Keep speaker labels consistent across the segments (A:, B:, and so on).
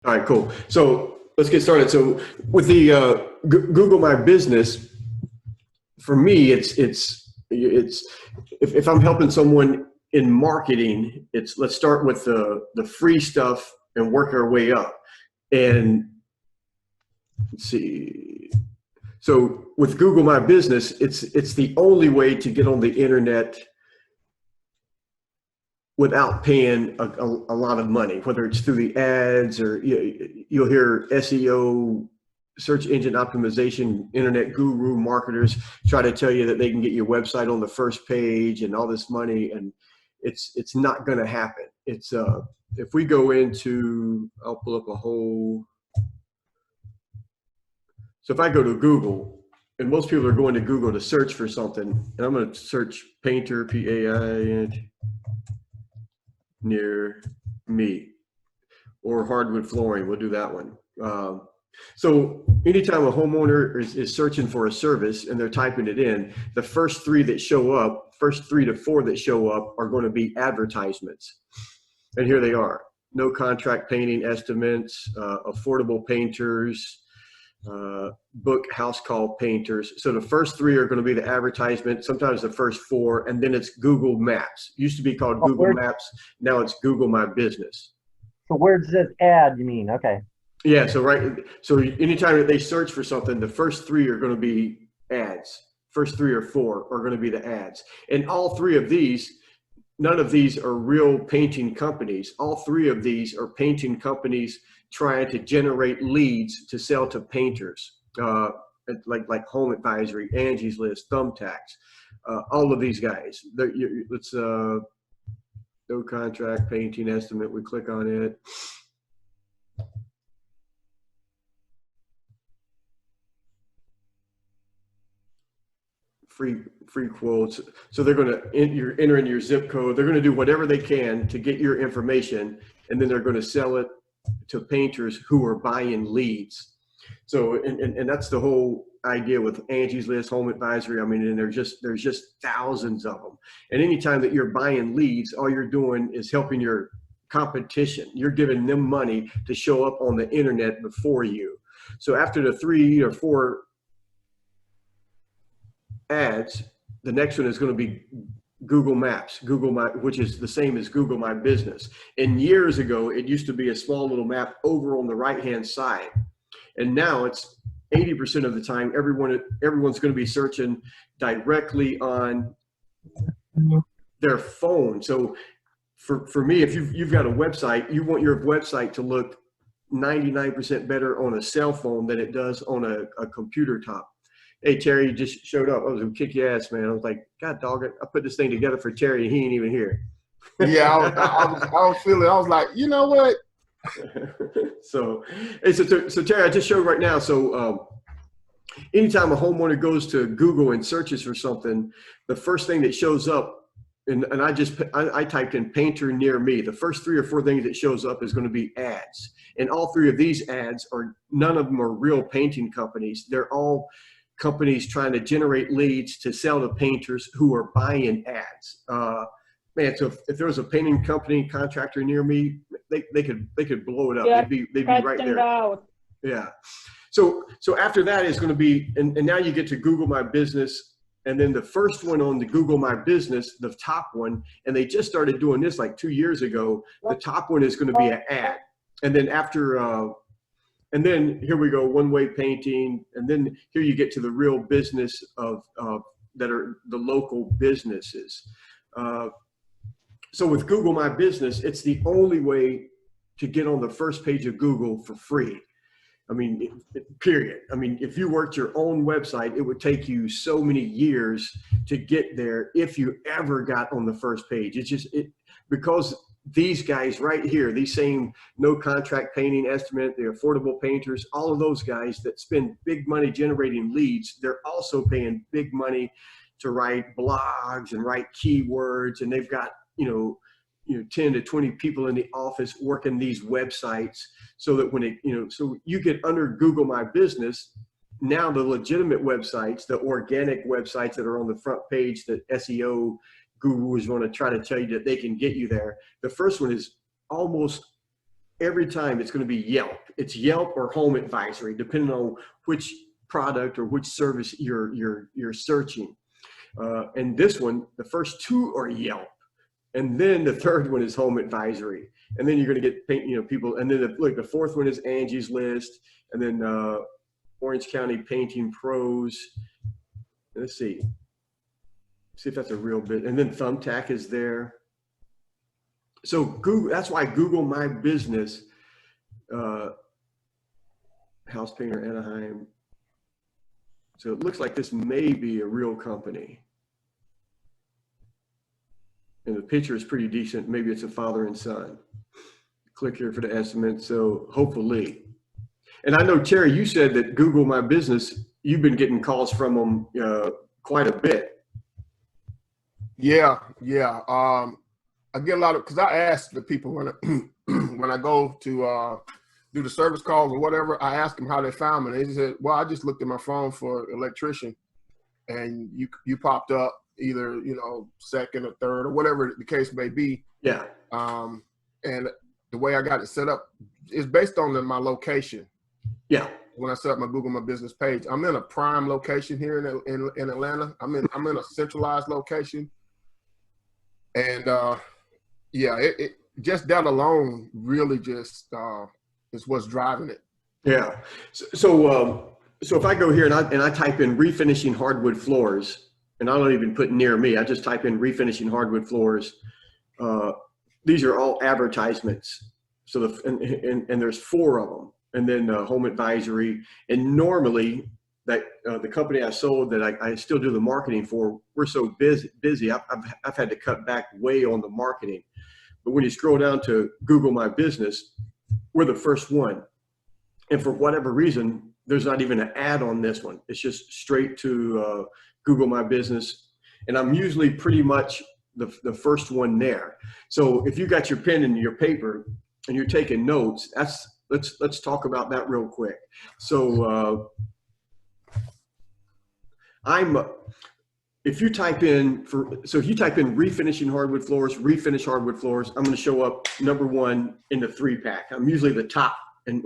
A: All right, cool. So let's get started. So with the Google My Business, for me, it's if I'm helping someone in marketing, it's let's start with the free stuff and work our way up. And let's see. So with Google My Business, it's the only way to get on the internet without paying a lot of money, whether it's through the ads or you'll hear SEO, search engine optimization, internet guru marketers try to tell you that they can get your website on the first page and all this money, and it's not going to happen. It's if we go into, I'll pull up a whole. So if I go to Google, and most people are going to Google to search for something, and I'm going to search painter, P-A-I-N, near me, or hardwood flooring. We'll do that one. So anytime a homeowner is searching for a service and they're typing it in, the first three that show up, first 3 to 4 that show up are going to be advertisements. And here they are: no contract painting estimates, affordable painters, book house call painters. So the first 3 are going to be the advertisement, sometimes the first 4, and then it's Google Maps. Used to be called Google Maps, now it's Google My Business.
B: So where does this ad, you mean? Okay.
A: Yeah, so so anytime that they search for something, the first 3 are going to be ads. First 3 or 4 are going to be the ads. And all 3 of these, none of these are real painting companies. All 3 of these are painting companies trying to generate leads to sell to painters, like Home Advisory, Angie's List, Thumbtacks, all of these guys. Let's no contract painting estimate. We click on it. Free quotes. So they're going to enter in your zip code. They're going to do whatever they can to get your information, and then they're going to sell it to painters who are buying leads. So and that's the whole idea with Angie's List, Home Advisory. I mean, and there's just thousands of them. And anytime that you're buying leads, all you're doing is helping your competition. You're giving them money to show up on the internet before you. So after the 3 or 4 ads, the next one is going to be Google Maps, which is the same as Google My Business. And years ago, it used to be a small little map over on the right-hand side. And now it's 80% of the time, everyone's going to be searching directly on their phone. So for me, if you've got a website, you want your website to look 99% better on a cell phone than it does on a computer top. Hey, Terry just showed up. I was going to kick your ass, man. I was like, God dog it. I put this thing together for Terry and he ain't even here.
C: Yeah, I was feeling, I was like, you know what?
A: So Terry, I just showed right now. So anytime a homeowner goes to Google and searches for something, the first thing that shows up, and I typed in painter near me. The first 3 or 4 things that shows up is going to be ads. And all 3 of these ads none of them are real painting companies. They're all companies trying to generate leads to sell to painters who are buying ads. Man, so if there was a painting company contractor near me, they could blow it up.
D: Yeah,
A: they'd be right there.
D: Out.
A: Yeah. So after that is going to be, and now you get to Google My Business, and then the first one on the Google My Business, the top one, and they just started doing this like 2 years ago. The top one is going to be an ad, and then after. And then here we go, one-way painting. And then here you get to the real business of that are the local businesses. So with Google My Business, it's the only way to get on the first page of Google for free. I mean, period. I mean, if you worked your own website, it would take you so many years to get there if you ever got on the first page. It's just because these guys right here, these same no contract painting estimate, the affordable painters, all of those guys that spend big money generating leads, they're also paying big money to write blogs and write keywords. And they've got, 10 to 20 people in the office working these websites so that when so you get under Google My Business, now the legitimate websites, the organic websites that are on the front page that SEO gurus want to try to tell you that they can get you there. The first one is almost every time it's going to be Yelp. It's Yelp or Home Advisory, depending on which product or which service you're searching. And this one, the first two are Yelp, and then the third one is Home Advisory, and then you're going to get people, and then the fourth one is Angie's List, and then Orange County Painting Pros. Let's see if that's a real bit, and then Thumbtack is there. So Google, that's why Google My Business, House Painter Anaheim. So it looks like this may be a real company. And the picture is pretty decent. Maybe it's a father and son. Click here for the estimate. So hopefully. And I know, Terry, you said that Google My Business, you've been getting calls from them quite a bit.
C: Yeah. I get a lot of, because I ask the people when when I go to do the service calls or whatever, I ask them how they found me. They said, well, I just looked at my phone for electrician, and you popped up either, second or third or whatever the case may be.
A: Yeah.
C: And the way I got it set up is based on my location.
A: Yeah.
C: When I set up my Google My Business page, I'm in a prime location here in Atlanta. I'm in a centralized location. And it just that alone really just is what's driving it.
A: Yeah. So if I go here and I type in refinishing hardwood floors, and I don't even put near me, I just type in refinishing hardwood floors. These are all advertisements. So and there's 4 of them, and then Home Advisory. And normally that the company I sold that I still do the marketing for, we're so busy. I've had to cut back way on the marketing. But when you scroll down to Google My Business, we're the first one. And for whatever reason, there's not even an ad on this one. It's just straight to Google My Business. And I'm usually pretty much the first one there. So if you got your pen and your paper and you're taking notes, let's talk about that real quick. So if you type in refinishing hardwood floors, refinish hardwood floors, I'm going to show up #1 in the 3-pack. I'm usually the top, and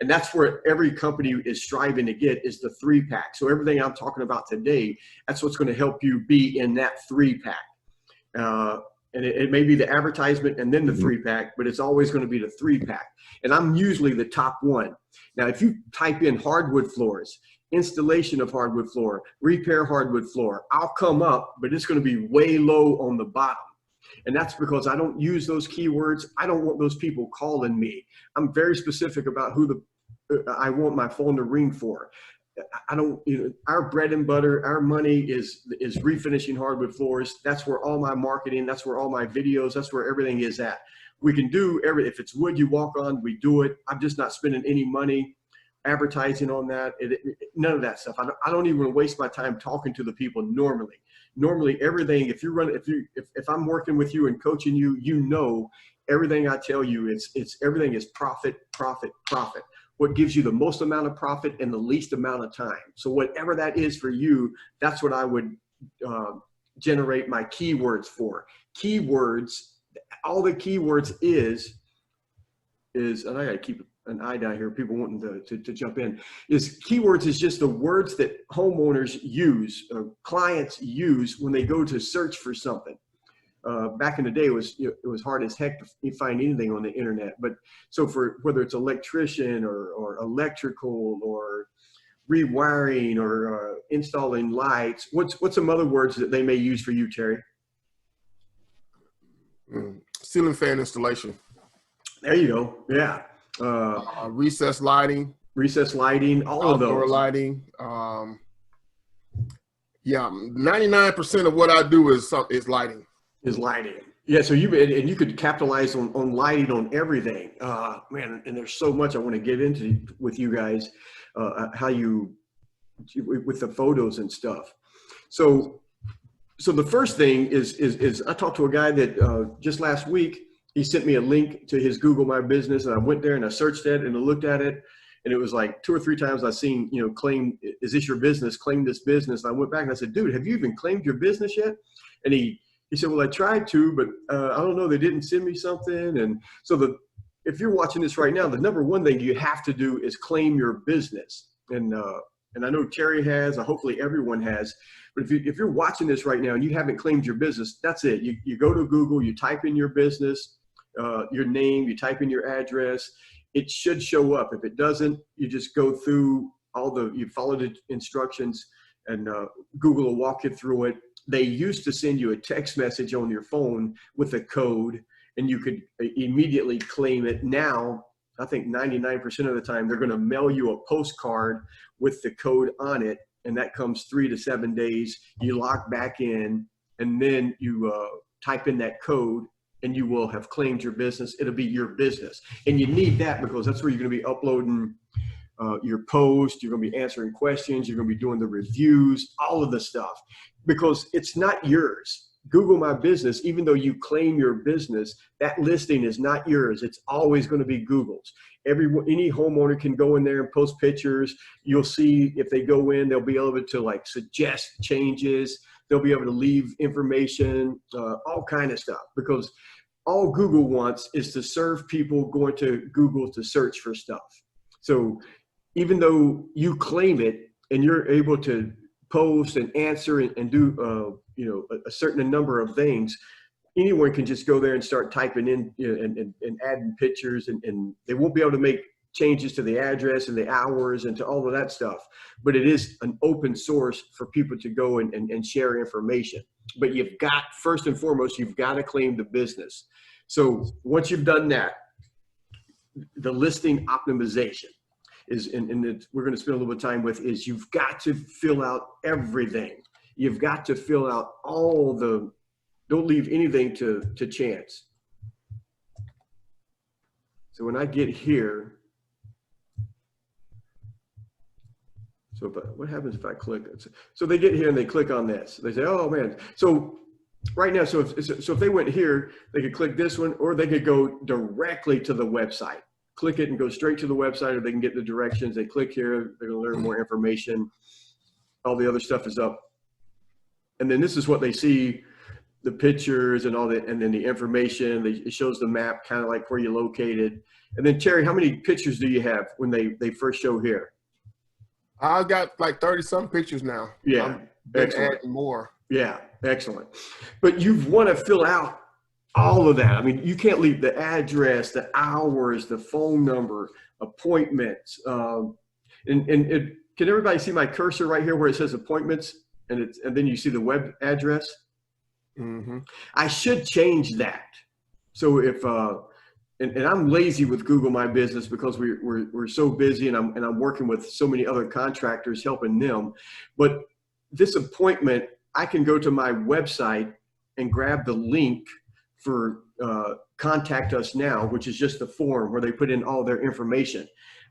A: that's where every company is striving to get, is the 3-pack. So everything I'm talking about today, that's what's going to help you be in that 3-pack. And it may be the advertisement and then the 3-pack, but it's always going to be the 3-pack. And I'm usually the top one. Now, if you type in hardwood floors, installation of hardwood floor, repair hardwood floor, I'll come up, but it's going to be way low on the bottom. And that's because I don't use those keywords. I don't want those people calling me. I'm very specific about who I want my phone to ring for. I don't, our bread and butter, our money is refinishing hardwood floors. That's where all my marketing, that's where all my videos, that's where everything is at. We can do if it's wood you walk on, we do it. I'm just not spending any money advertising on that. None of that stuff. I don't even waste my time talking to the people normally everything, if I'm working with you and coaching you, everything I tell you, everything is profit. What gives you the most amount of profit in the least amount of time. So whatever that is for you, that's what I would generate my keywords for. Keywords, all the keywords is, and I gotta keep an eye down here, people wanting to jump in, is keywords is just the words that homeowners use, clients use when they go to search for something. Back in the day, it was hard as heck to find anything on the internet. But so for whether it's electrician or electrical or rewiring or installing lights, what's some other words that they may use for you, Terry?
C: Ceiling fan installation.
A: There you go. Yeah.
C: Recessed lighting,
A: all of those.
C: Outdoor lighting. Yeah, 99% of what I do is lighting.
A: Is lighting. Yeah, so you could capitalize on lighting on everything. Man, and there's so much I want to get into with you guys, how you, with the photos and stuff. So the first thing is I talked to a guy that just last week, he sent me a link to his Google My Business, and I went there and I searched it and I looked at it, and it was like 2 or 3 times I seen, claim, is this your business? Claim this business. And I went back and I said, dude, have you even claimed your business yet? And he said, well, I tried to, but I don't know, they didn't send me something. And so if you're watching this right now, the number one thing you have to do is claim your business. And I know Terry has, hopefully everyone has, but if you're watching this right now and you haven't claimed your business, that's it. You go to Google, you type in your business, your name, you type in your address, it should show up. If it doesn't, you just go through you follow the instructions, and Google will walk you through it. They used to send you a text message on your phone with a code, and you could immediately claim it. Now, I think 99% of the time, they're going to mail you a postcard with the code on it, and that comes 3 to 7 days. You log back in, and then you type in that code, and you will have claimed your business. It'll be your business. And you need that because that's where you're going to be uploading your post, you're going to be answering questions, you're going to be doing the reviews, all of the stuff, because it's not yours. Google My Business, even though you claim your business, that listing is not yours. It's always going to be Google's. Any homeowner can go in there and post pictures. You'll see if they go in, they'll be able to like suggest changes. They'll be able to leave information, all kind of stuff, because all Google wants is to serve people going to Google to search for stuff. So even though you claim it and you're able to post and answer and do a certain number of things, anyone can just go there and start typing in and adding pictures, and they won't be able to make changes to the address and the hours and to all of that stuff. But it is an open source for people to go and share information. But you've got, first and foremost, you've got to claim the business. So once you've done that, the listing optimization is, and we're going to spend a little bit of time with, is you've got to fill out everything. You've got to fill out don't leave anything to chance. So when I get here, what happens if I click? So they get here and they click on this. They say, oh man. So right now, so if they went here, they could click this one, or they could go directly to the website. Click it and go straight to the website, or they can get the directions. They click here, they're going to learn more information. All the other stuff is up. And then this is what they see, the pictures and all that, and then the information. It shows the map, kind of like where you're located. And then Terry, how many pictures do you have when they first show here?
C: I've got like 30-some pictures now.
A: Yeah, excellent.
C: Adding more.
A: Yeah, excellent. But you want to fill out all of that. I mean, you can't leave the address, the hours, the phone number, appointments. Can everybody see my cursor right here where it says appointments, and then you see the web address?
C: Mm-hmm.
A: I should change that. So if and I'm lazy with Google My Business because we're so busy, and I'm working with so many other contractors helping them. But this appointment, I can go to my website and grab the link for Contact Us Now, which is just the form where they put in all their information.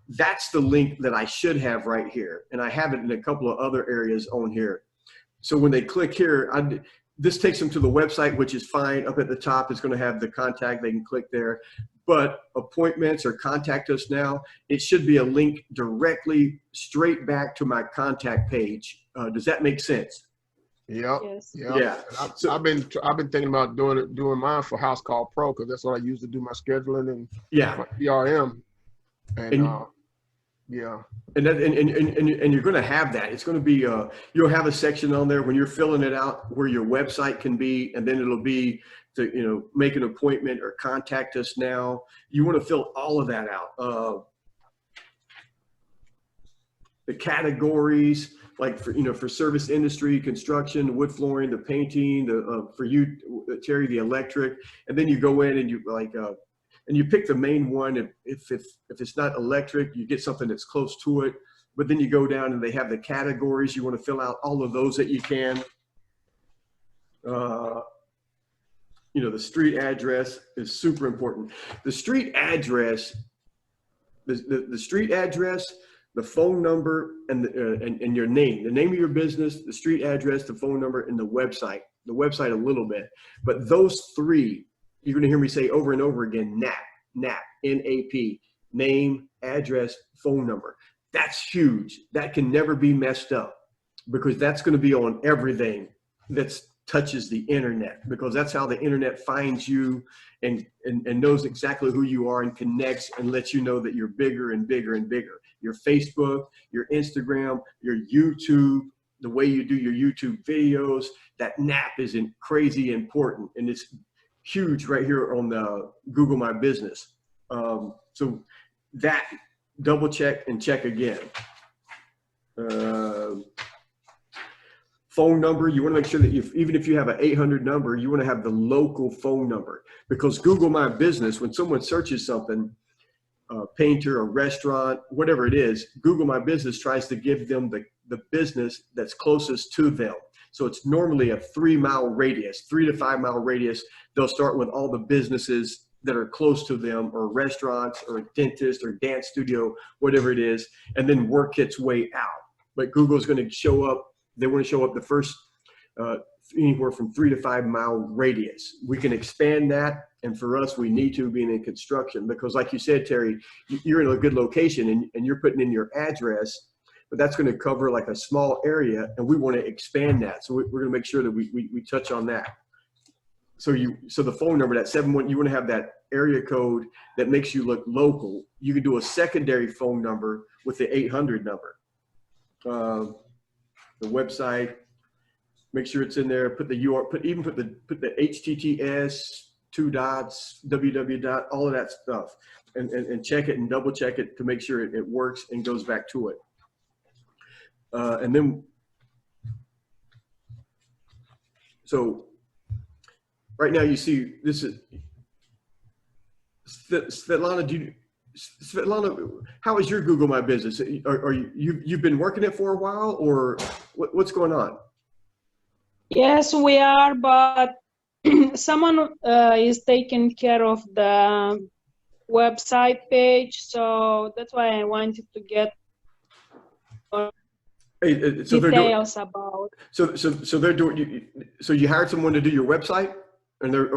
A: That's the link that I should have right here. And I have it in a couple of other areas on here. So when they click here, this takes them to the website, which is fine. Up at the top, it's going to have the contact. They can click there. But appointments or Contact Us Now, it should be a link directly straight back to my contact page. Does that make sense?
C: Yep.
D: Yes.
C: Yep.
A: Yeah.
C: So I've been thinking about doing mine for House Call Pro, because that's what I use to do my scheduling and my CRM. And yeah. And
A: you're going to have that. It's going to be you'll have a section on there when you're filling it out where your website can be, and then it'll be to make an appointment or Contact Us Now. You want to fill all of that out. The categories, like for service industry, construction, wood flooring, the painting, for you, Terry, the electric, and then you go in and you and you pick the main one. If it's not electric, you get something that's close to it. But then you go down and they have the categories. You want to fill out all of those that you can. The street address is super important. The street address, the street address, the phone number, and your name, the name of your business, the street address, the phone number, and the website. The website a little bit, but those three, you're going to hear me say over and over again, NAP, N-A-P, name, address, phone number. That's huge. That can never be messed up, because that's going to be on everything that's touches the internet, because that's how the internet finds you and knows exactly who you are and connects and lets you know that you're bigger and bigger and bigger. Your Facebook, your Instagram, your YouTube, the way you do your YouTube videos, that NAP is crazy important, and it's huge right here on the Google My Business. So that, double check and check again. Phone number, you want to make sure that even if you have an 800 number, you want to have the local phone number, because Google My Business, when someone searches something, painter, a restaurant, whatever it is, Google My Business tries to give them the business that's closest to them. So it's normally a 3-mile radius, 3 to 5 mile radius. They'll start with all the businesses that are close to them, or restaurants, or a dentist, or dance studio, whatever it is, and then work its way out. But Google's going to show up, they want to show up the first anywhere from 3 to 5 mile radius. We can expand that, and for us, we need to, being in construction, because like you said, Terry, you're in a good location and you're putting in your address, but that's going to cover like a small area, and we want to expand that. So we're going to make sure that we touch on that. So the phone number, that 71, you want to have that area code that makes you look local. You can do a secondary phone number with the 800 number. The website, make sure it's in there. Put the URL, put the HTTPS, 2 dots, www, all of that stuff, and check it and double check it to make sure it works and goes back to it. And then, so right now you see this is Svetlana. Svetlana, how is your Google My Business? Are you've been working it for a while, or what's going on?
D: Yes, we are, but someone is taking care of the website page, so that's why I wanted to get details about.
A: So they're doing. So you hired someone to do your website, and they're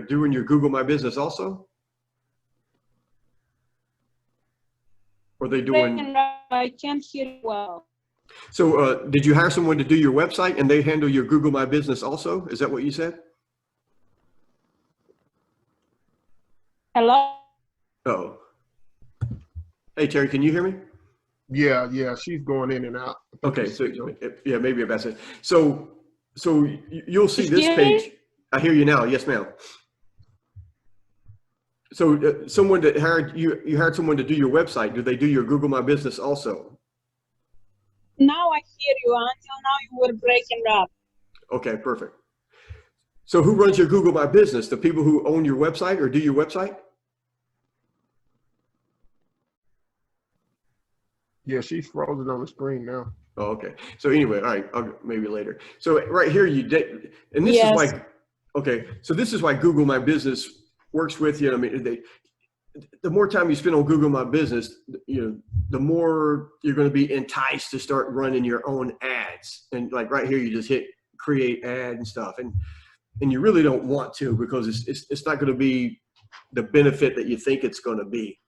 A: doing your Google My Business also? Or are they doing?
D: I can't hear you well.
A: So did you hire someone to do your website and they handle your Google My Business also? Is that what you said?
D: Hello?
A: Oh. Hey, Terry, can you hear me?
C: Yeah, she's going in and out.
A: Okay, so yeah, maybe about that. So you'll see this page. I hear you now. Yes, ma'am. So someone that hired you hired someone to do your website. Do they do your Google My Business also?
D: Now I hear you. Until now you were breaking up.
A: Okay, perfect. So who runs your Google My Business? The people who own your website or do your website?
C: Yeah, she's frozen on the screen now.
A: Oh, okay. So anyway, all right, maybe later. So right here and this is like, okay, so this is why Google My Business works with you. I mean, the more time you spend on Google My Business, the more you're going to be enticed to start running your own ads. And like right here, you just hit create ad and stuff. And you really don't want to, because it's not going to be the benefit that you think it's going to be.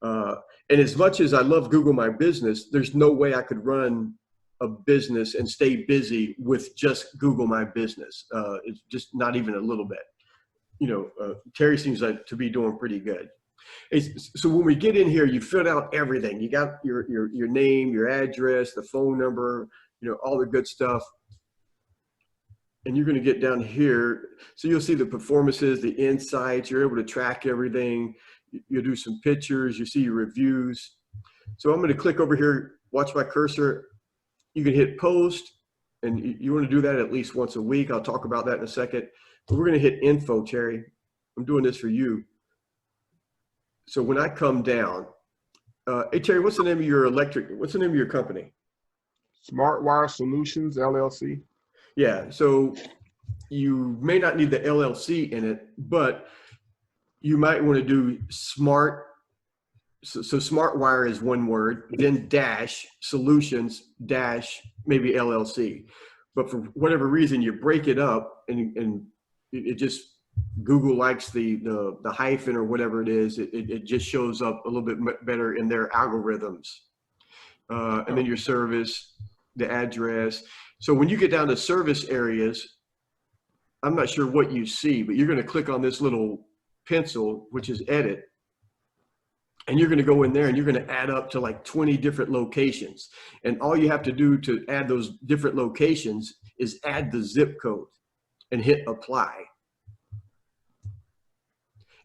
A: And as much as I love Google My Business, there's no way I could run a business and stay busy with just Google My Business. It's just not even a little bit. Terry seems like to be doing pretty good. So when we get in here, you filled out everything. You got your name, your address, the phone number, all the good stuff. And you're going to get down here. So you'll see the performances, the insights. You're able to track everything. You'll do some pictures. You see your reviews. So I'm going to click over here, watch my cursor. You can hit post, and you want to do that at least once a week. I'll talk about that in a second. But we're going to hit info, Terry. I'm doing this for you. So when I come down, hey Terry, what's the name of your company?
C: Smart Wire Solutions, LLC.
A: Yeah, so you may not need the LLC in it, but you might want to do smart. So smart wire is one word, then dash solutions dash maybe LLC. But for whatever reason, you break it up and it just, Google likes the hyphen or whatever it is. It just shows up a little bit better in their algorithms. And then your service, the address. So when you get down to service areas, I'm not sure what you see, but you're going to click on this little pencil, which is edit. And you're going to go in there and you're going to add up to like 20 different locations. And all you have to do to add those different locations is add the zip code and hit apply.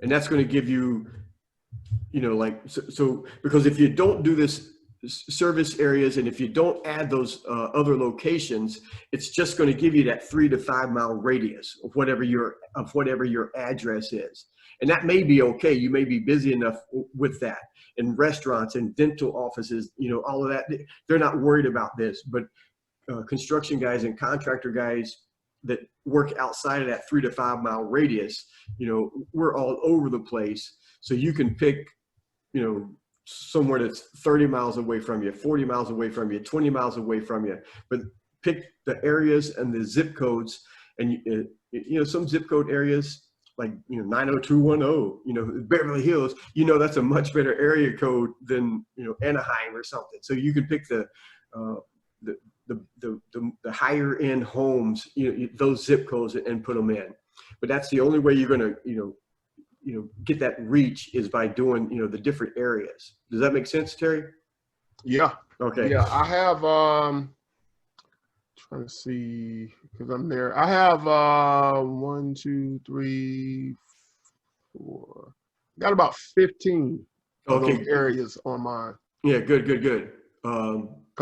A: And that's going to give you, you know, like, so because if you don't do this service areas and if you don't add those other locations, it's just going to give you that 3 to 5 mile radius of whatever your address is. And that may be okay. You may be busy enough with that. In restaurants and dental offices, you know, all of that, they're not worried about this. But construction guys and contractor guys that work outside of that 3 to 5 mile radius, you know, we're all over the place. So you can pick, you know, somewhere that's 30 miles away from you, 40 miles away from you, 20 miles away from you, but pick the areas and the zip codes. And, you know, some zip code areas, like, you know, 90210, you know, Beverly Hills, you know, that's a much better area code than, you know, Anaheim or something. So you can pick the higher end homes, you know, those zip codes and put them in. But that's the only way you're going to, you know, get that reach is by doing, you know, the different areas. Does that make sense, Terry?
C: Yeah.
A: Okay.
C: Yeah, I have, trying to see, because I'm there. I have 1, 2, 3, 4. Got about 15 of
A: Okay.
C: those areas on mine.
A: Yeah, good.
C: Because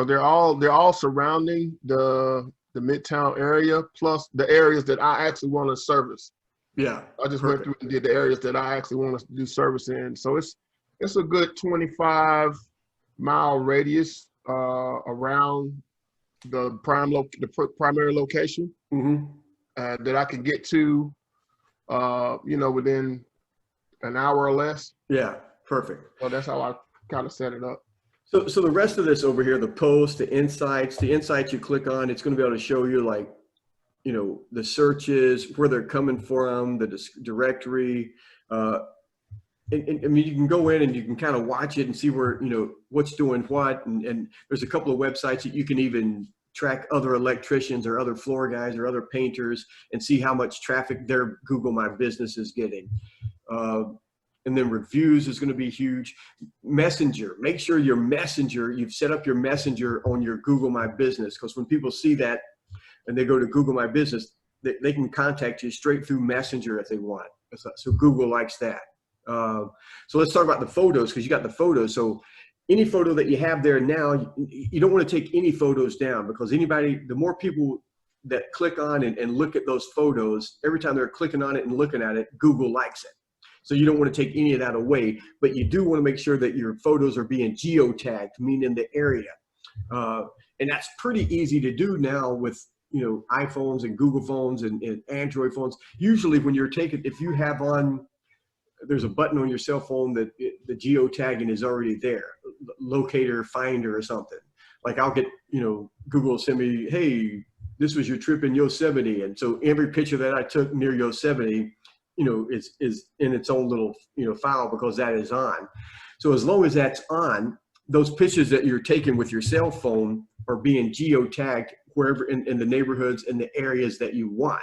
C: they're all surrounding the Midtown area, plus the areas that I actually want to service.
A: Yeah.
C: I just went through and did the areas that I actually want to do service in. So it's a good 25 mile radius around the primary location that I can get to, you know, within an hour or less.
A: Yeah, perfect.
C: So that's how I kind of set it up.
A: So the rest of this over here, the posts, the insights you click on, it's going to be able to show you, like, you know, the searches, where they're coming from, the directory. And I mean, you can go in and you can kind of watch it and see where, you know, what's doing what. And there's a couple of websites that you can even track other electricians or other floor guys or other painters and see how much traffic their Google My Business is getting. And then reviews is going to be huge. Messenger, make sure your Messenger, you've set up your Messenger on your Google My Business, because when people see that and they go to Google My Business, they can contact you straight through Messenger if they want. So Google likes that. So let's talk about the photos, because you got the photos. So any photo that you have there now, you don't want to take any photos down, because the more people that click on and look at those photos, every time they're clicking on it and looking at it, Google likes it. So you don't want to take any of that away, but you do want to make sure that your photos are being geotagged, meaning the area. And that's pretty easy to do now with, you know, iPhones and Google phones and Android phones. Usually when you're taking, if you have on, there's a button on your cell phone that the geotagging is already there, locator, finder or something. Like I'll get, you know, Google will send me, hey, this was your trip in Yosemite. And so every picture that I took near Yosemite, you know, is in its own little, you know, file, because that is on. So as long as that's on, those pictures that you're taking with your cell phone are being geotagged wherever in the neighborhoods and the areas that you want.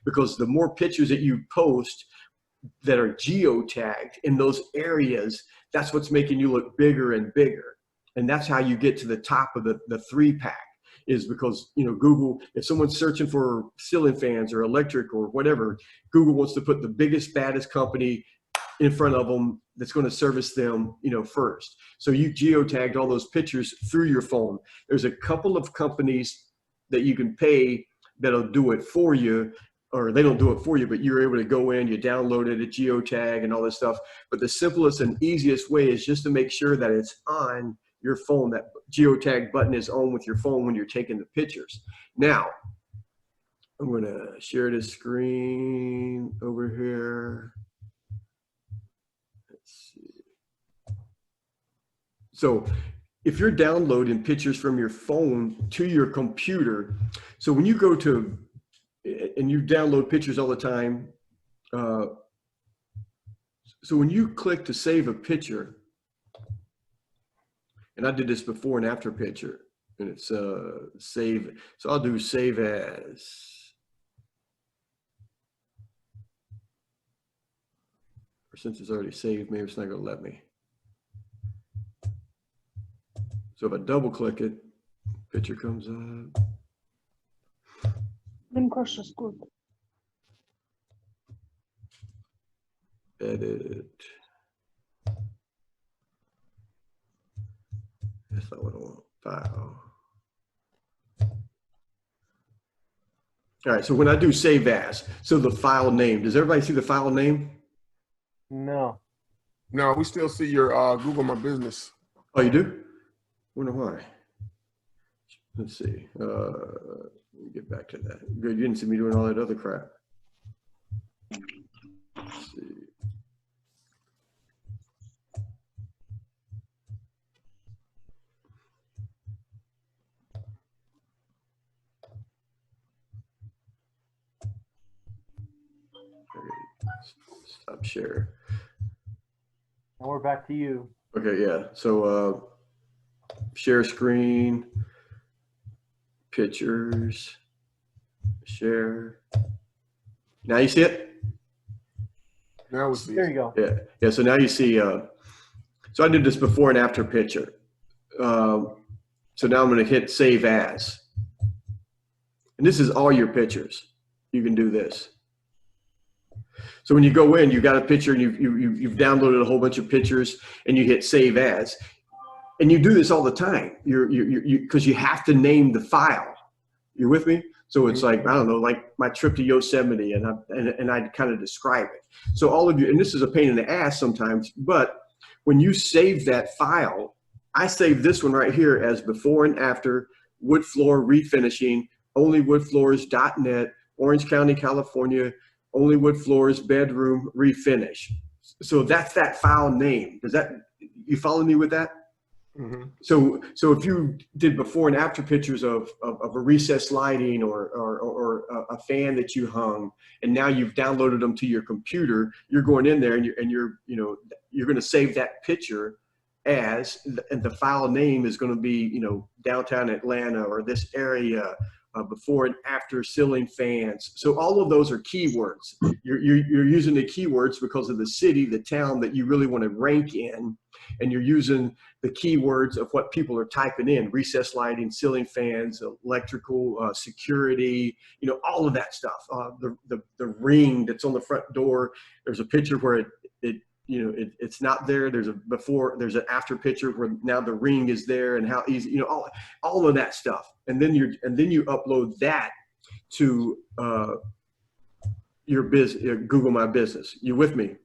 A: Because the more pictures that you post that are geotagged in those areas, that's what's making you look bigger and bigger. And that's how you get to the top of the 3-pack, is because, you know, Google, if someone's searching for ceiling fans or electric or whatever, Google wants to put the biggest, baddest company in front of them that's going to service them, you know, first. So you geotagged all those pictures through your phone. There's a couple of companies that you can pay that'll do it for you, or they don't do it for you, but you're able to go in, you download it, a geotag and all this stuff. But the simplest and easiest way is just to make sure that it's on your phone, that geotag button is on with your phone when you're taking the pictures. Now, I'm going to share this screen over here. Let's see. So if you're downloading pictures from your phone to your computer, so when you go to, and you download pictures all the time, so when you click to save a picture, and I did this before and after picture, and it's save. So I'll do save as. Or since it's already saved, maybe it's not going to let me. So if I double click it, picture comes up.
D: Linkosh is good.
A: Edit. That's not what I want. File. All right, so when I do save as, so the file name, does everybody see the file name?
B: No.
C: No, we still see your Google My Business.
A: Oh, you do? Wonder why. Let's see. Let me get back to that. Good, you didn't see me doing all that other crap. Let's see. Stop share.
B: And we're back to you.
A: Okay, yeah. So share screen, pictures, share. Now you see it?
C: Now we see
B: There
C: it.
B: you go.
A: Yeah. Yeah. So now you see, so I did this before and after picture. So now I'm going to hit save as. And this is all your pictures. You can do this. So when you go in, you got a picture and you've downloaded a whole bunch of pictures and you hit save as. And you do this all the time. Because you have to name the file. You're with me? So it's like, I don't know, like my trip to Yosemite, and I'd kind of describe it. So all of you, and this is a pain in the ass sometimes, but when you save that file, I save this one right here as before and after wood floor refinishing, onlywoodfloors.net, Orange County, California, only wood floors, bedroom, refinish. So that's that file name. Does that, you follow me with that?
C: Mm-hmm.
A: So if you did before and after pictures of a recessed lighting or a fan that you hung, and now you've downloaded them to your computer, you're going in there and you're going to save that picture as, and the file name is going to be, downtown Atlanta or this area, before and after ceiling fans. So all of those are keywords. You're using the keywords because of the city, the town that you really want to rank in, and you're using the keywords of what people are typing in: recessed lighting, ceiling fans, electrical, security, all of that stuff. The ring that's on the front door. There's a picture where it's not there. There's a before, there's an after picture where now the ring is there, and how easy, all of that stuff. And then you upload that to your Google My Business. You with me?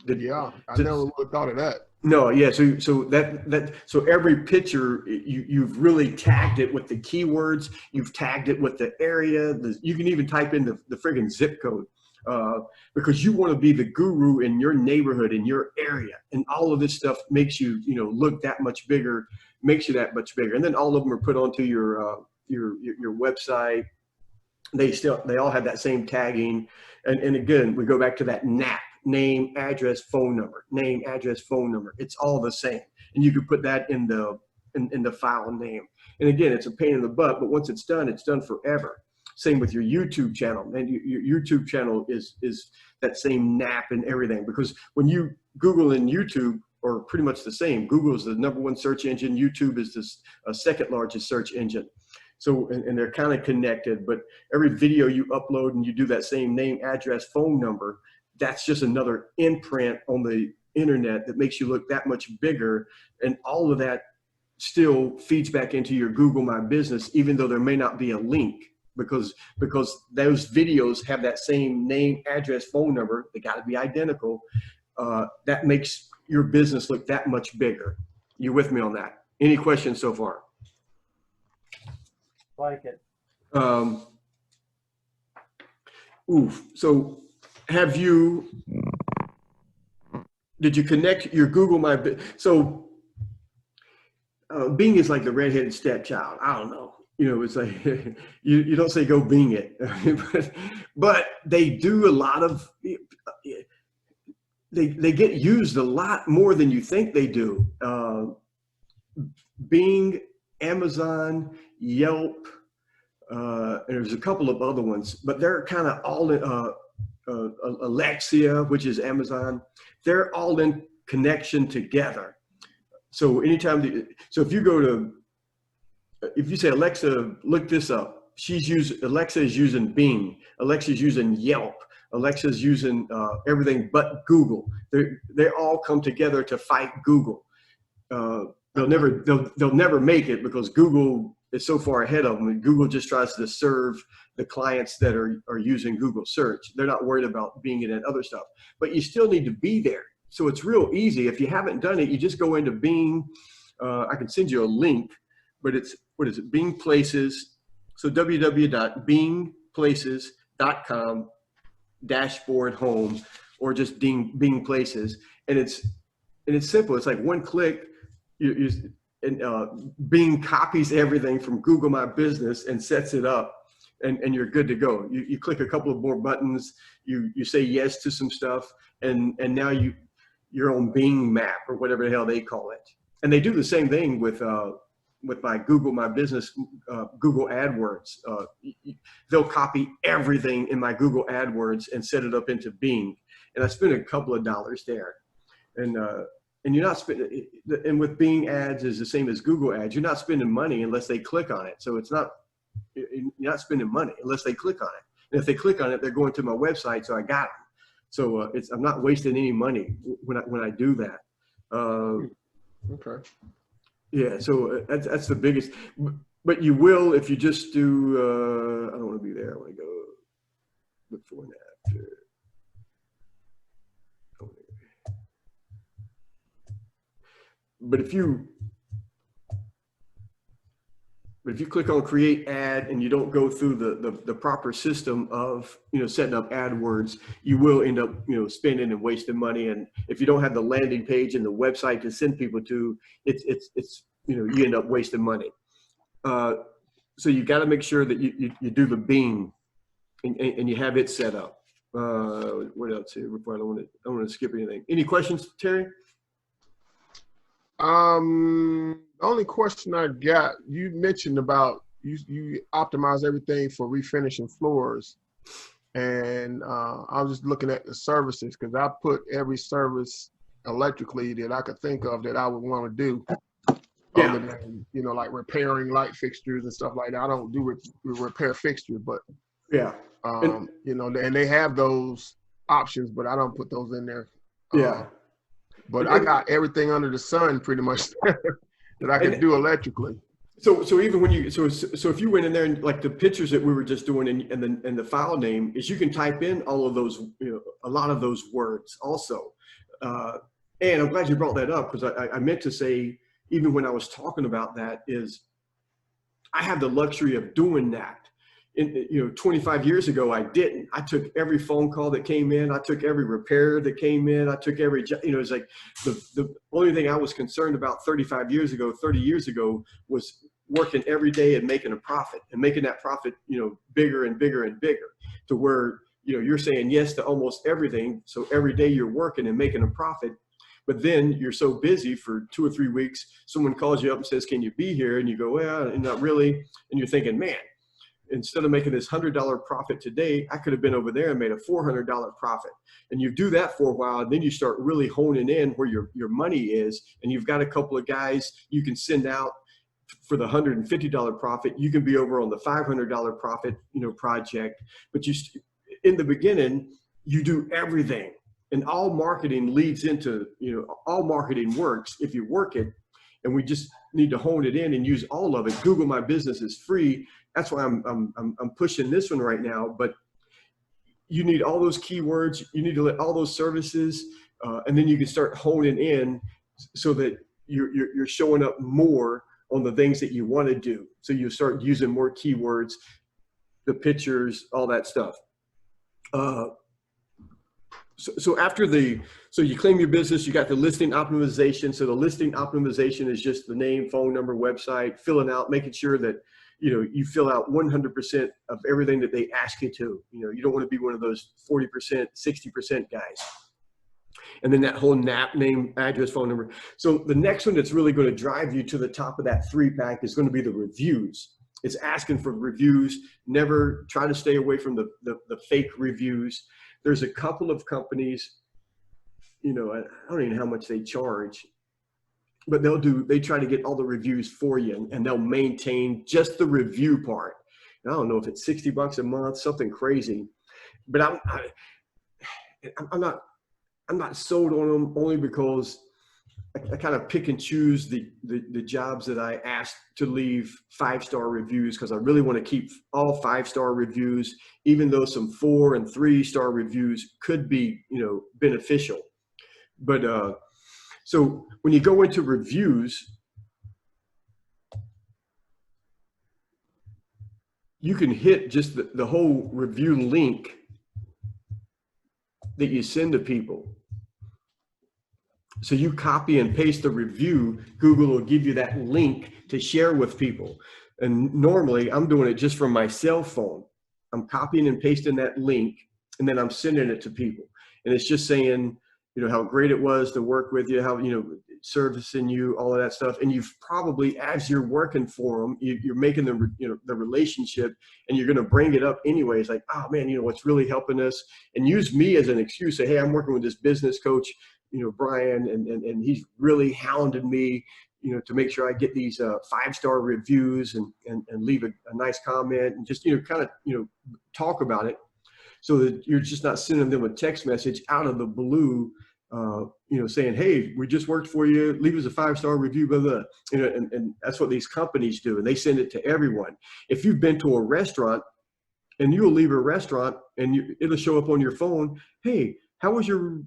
C: Yeah, I never would have thought of that.
A: No, yeah. So every picture you've really tagged it with the keywords. You've tagged it with the area. You can even type in the friggin' zip code. Because you want to be the guru in your neighborhood, in your area, and all of this stuff makes you, look that much bigger, makes you that much bigger. And then all of them are put onto your website. They all have that same tagging. And again, we go back to that NAP, name, address, phone number, name, address, phone number. It's all the same. And you can put that in the file name. And again, it's a pain in the butt, but once it's done forever. Same with your YouTube channel, and your YouTube channel is that same NAP and everything, because when you Google and YouTube are pretty much the same. Google is the #1 search engine. YouTube is the second largest search engine. So, and they're kind of connected, but every video you upload and you do that same name, address, phone number, that's just another imprint on the internet that makes you look that much bigger. And all of that still feeds back into your Google My Business, even though there may not be a link. Because those videos have that same name, address, phone number. They got to be identical. That makes your business look that much bigger. You with me on that? Any questions so far?
B: Like it.
A: So did you connect your Google My Business? So Bing is like the redheaded stepchild. I don't know. It's like, you don't say go Bing it, but they do a lot of, they get used a lot more than you think they do. Bing Amazon, Yelp, and there's a couple of other ones, but they're kind of all in, Alexia, which is Amazon, they're all in connection together. So anytime, so if you go to, if you say, Alexa, look this up, Alexa is using Bing, Alexa is using Yelp, Alexa is using everything but Google. They all come together to fight Google. They'll never make it because Google is so far ahead of them, and Google just tries to serve the clients that are using Google search. They're not worried about Bing and other stuff, but you still need to be there. So it's real easy. If you haven't done it, you just go into Bing. I can send you a link, but it's, what is it? Bing Places. So www.bingplaces.com dashboard home, or just Bing Places. And it's simple. It's like one click. Bing copies everything from Google My Business and sets it up, and you're good to go. You click a couple of more buttons, you say yes to some stuff, and now you're on Bing Map or whatever the hell they call it. And they do the same thing with my Google My Business, Google AdWords. They'll copy everything in my Google AdWords and set it up into Bing. And I spent a couple of dollars there. And you're not spending, and with Bing ads is the same as Google ads. You're not spending money unless they click on it. So you're not spending money unless they click on it. And if they click on it, they're going to my website. So I got them. So I'm not wasting any money when I do that.
C: Okay.
A: Yeah. So that's the biggest, but you will, if you just do, I don't want to be there. I want to go before and after. But if you click on create ad and you don't go through the proper system of, setting up AdWords, you will end up, spending and wasting money. And if you don't have the landing page and the website to send people to, it's you end up wasting money. So you got to make sure that you do the Bing and you have it set up. What else here? Before I don't want to skip anything. Any questions, Terry?
C: The only question I got, you mentioned about you optimize everything for refinishing floors, and I was just looking at the services, because I put every service electrically that I could think of that I would want to do.
A: Yeah.
C: Other than, like repairing light fixtures and stuff like that. I don't do repair fixtures, but
A: yeah,
C: and they have those options, but I don't put those in there.
A: Yeah.
C: But I got everything under the sun pretty much that I can do electrically.
A: So even when so if you went in there and like the pictures that we were just doing and the file name is, you can type in all of those, a lot of those words also. And I'm glad you brought that up, because I meant to say, even when I was talking about that, is I have the luxury of doing that. 25 years ago, I didn't. I took every phone call that came in. I took every repair that came in. I took every, it's like the only thing I was concerned about 30 years ago was working every day and making a profit, and making that profit, bigger and bigger and bigger, to where, you're saying yes to almost everything. So every day you're working and making a profit, but then you're so busy for 2 or 3 weeks, someone calls you up and says, can you be here? And you go, well, not really. And you're thinking, man, instead of making this $100 profit today, I could have been over there and made a $400 profit. And you do that for a while, and then you start really honing in where your money is. And you've got a couple of guys you can send out for the $150 profit. You can be over on the $500 profit, project. But in the beginning, you do everything. And all marketing leads into, all marketing works if you work it. And we just need to hone it in and use all of it. Google My Business is free. That's why I'm pushing this one right now. But you need all those keywords. You need to let all those services, and then you can start honing in so that you're showing up more on the things that you want to do. So you start using more keywords, the pictures, all that stuff. So you claim your business, you got the listing optimization. So the listing optimization is just the name, phone number, website, filling out, making sure that, you fill out 100% of everything that they ask you to. You don't want to be one of those 40%, 60% guys. And then that whole NAP, name, address, phone number. So the next one that's really going to drive you to the top of that 3-pack is going to be the reviews. It's asking for reviews. Never try to stay away from the fake reviews. There's a couple of companies, you know, I don't even know how much they charge, but they try to get all the reviews for you, and they'll maintain just the review part. And I don't know if it's $60 a month, something crazy, but I'm not sold on them, only because I kind of pick and choose the jobs that I ask to leave 5-star reviews, because I really want to keep all 5-star reviews, even though some 4 and 3-star reviews could be, you know, beneficial. But so when you go into reviews, you can hit just the whole review link that you send to people. So you copy and paste the review, Google will give you that link to share with people. And normally I'm doing it just from my cell phone. I'm copying and pasting that link, and then I'm sending it to people. And it's just saying, you know, how great it was to work with you, how, you know, servicing you, all of that stuff. And you've probably, as you're working for them, you're making the, you know, the relationship, and you're going to bring it up anyways. Like, oh man, you know, what's really helping us, and use me as an excuse. Say, hey, I'm working with this business coach, you know, Brian, and he's really hounded me, you know, to make sure I get these 5-star reviews and leave a nice comment, and just, you know, kind of, you know, talk about it, so that you're just not sending them a text message out of the blue, you know, saying, hey, we just worked for you, leave us a 5-star review, blah, blah. You know, and that's what these companies do, and they send it to everyone. If you've been to a restaurant, and you'll leave a restaurant, and it'll show up on your phone, hey, how was your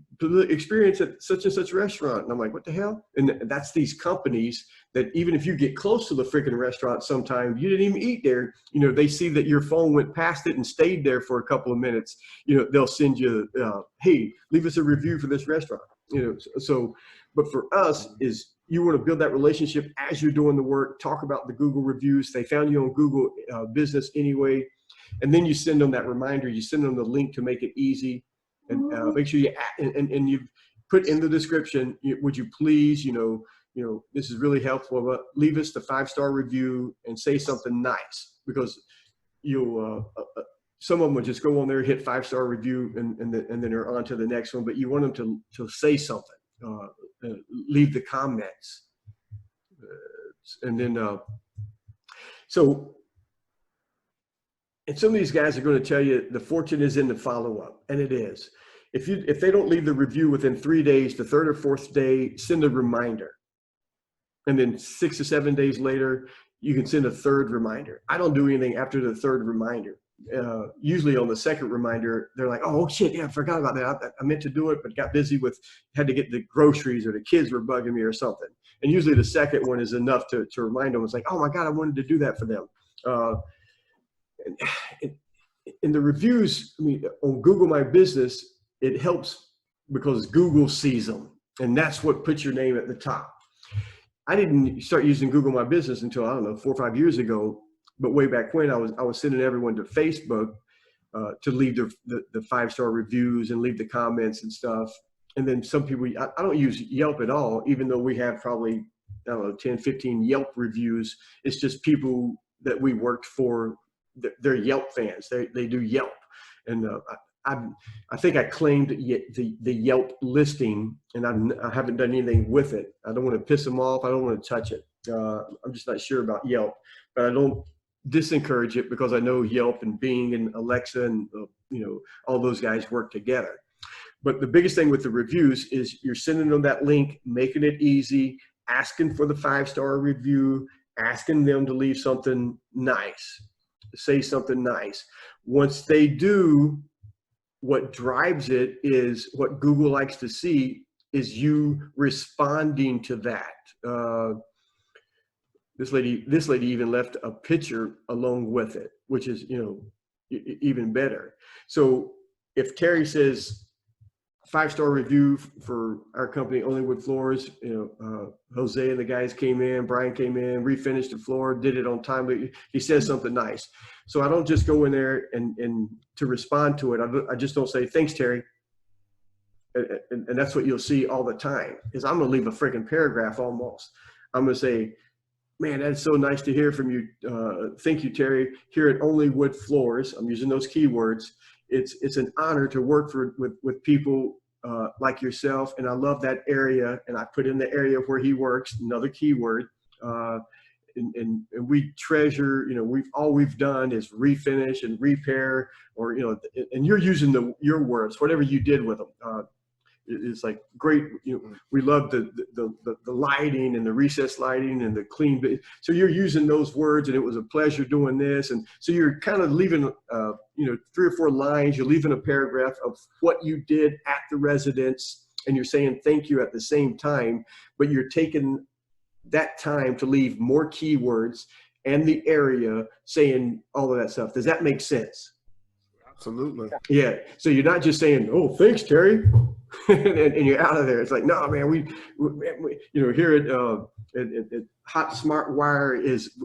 A: experience at such and such restaurant? And I'm like, what the hell? And that's these companies that, even if you get close to the freaking restaurant sometime, you didn't even eat there, you know, they see that your phone went past it and stayed there for a couple of minutes, you know, they'll send you, hey, leave us a review for this restaurant, you know. So, but for us is, you want to build that relationship as you're doing the work, talk about the Google reviews. They found you on Google Business anyway. And then you send them that reminder, you send them the link to make it easy. And make sure you and you put in the description, would you please, you know, this is really helpful, but leave us the 5-star review and say something nice, because you'll some of them will just go on there, hit 5-star review, and then they're on to the next one. But you want them to say something, leave the comments, and then so. And some of these guys are going to tell you the fortune is in the follow-up, and it is. If they don't leave the review within 3 days, the 3rd or 4th day, send a reminder. And then 6 to 7 days later, you can send a 3rd reminder. I don't do anything after the 3rd reminder. Usually on the 2nd reminder, they're like, oh shit, yeah, I forgot about that. I meant to do it, but got busy had to get the groceries, or the kids were bugging me or something. And usually the 2nd one is enough to remind them. It's like, oh my God, I wanted to do that for them. In the reviews, I mean, on Google My Business, it helps because Google sees them, and that's what puts your name at the top. I didn't start using Google My Business until, I don't know, 4 or 5 years ago. But way back when, I was sending everyone to Facebook to leave the 5-star reviews and leave the comments and stuff. And then some people, I don't use Yelp at all, even though we have probably, I don't know, 10, 15 Yelp reviews. It's just people that we worked for. They're Yelp fans. They do Yelp, and I think I claimed the Yelp listing, and I haven't done anything with it. I don't want to piss them off. I don't want to touch it. I'm just not sure about Yelp, but I don't disencourage it, because I know Yelp and Bing and Alexa and you know, all those guys work together. But the biggest thing with the reviews is you're sending them that link, making it easy, asking for the 5-star review, asking them to leave something nice. Say something nice. Once they do, what drives it is, what Google likes to see is you responding to that. This lady even left a picture along with it, which is, you know, even better. So if Terry says 5-star review for our company, Only Wood Floors, you know, Jose and the guys came in, Brian came in, refinished the floor, did it on time, but he says something nice. So I don't just go in there and to respond to it. I just don't say, thanks, Terry. and that's what you'll see all the time, is I'm going to leave a freaking paragraph almost. I'm going to say, man, that's so nice to hear from you. Thank you, Terry. Here at Only Wood Floors, I'm using those keywords. It's an honor to work with people like yourself, and I love that area. And I put in the area where he works, another keyword. And we treasure, all we've done is refinish and repair, or, and you're using your words, whatever you did with them. It's like great. We love the lighting and the recessed lighting and the clean. So you're using those words, and it was a pleasure doing this. And so you're kind of leaving, 3 or 4 lines. You're leaving a paragraph of what you did at the residence, and you're saying thank you at the same time. But you're taking that time to leave more keywords and the area, saying all of that stuff. Does that make sense?
C: Absolutely.
A: Yeah. So you're not just saying, "Oh, thanks, Terry," and you're out of there. It's like, no, man, we here at Hot Smart Wire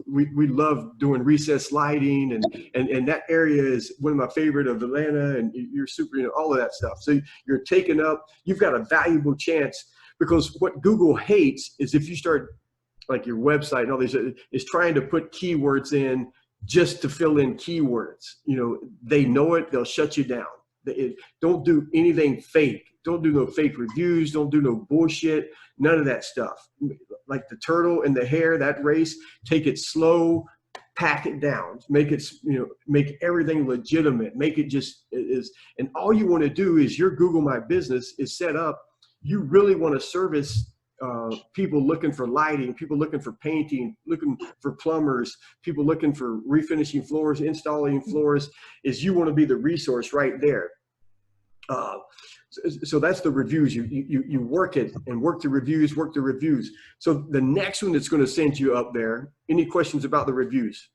A: we love doing recessed lighting, and that area is one of my favorite of Atlanta, and you're super, all of that stuff. So you're taking up, you've got a valuable chance, because what Google hates is if you start, like your website and all these, is trying to put keywords in just to fill in keywords. They know it, they'll shut you down. Don't do anything fake. Don't do no fake reviews. Don't do no bullshit. None of that stuff. Like the turtle and the hare, that race, take it slow, pack it down, make it, make everything legitimate, make it just is. And all you want to do is your Google My Business is set up. You really want to service people looking for lighting, people looking for painting, looking for plumbers, people looking for refinishing floors, installing floors, is you want to be the resource right there. So that's the reviews. You work it and work the reviews, So the next one that's going to send you up there, any questions about the reviews?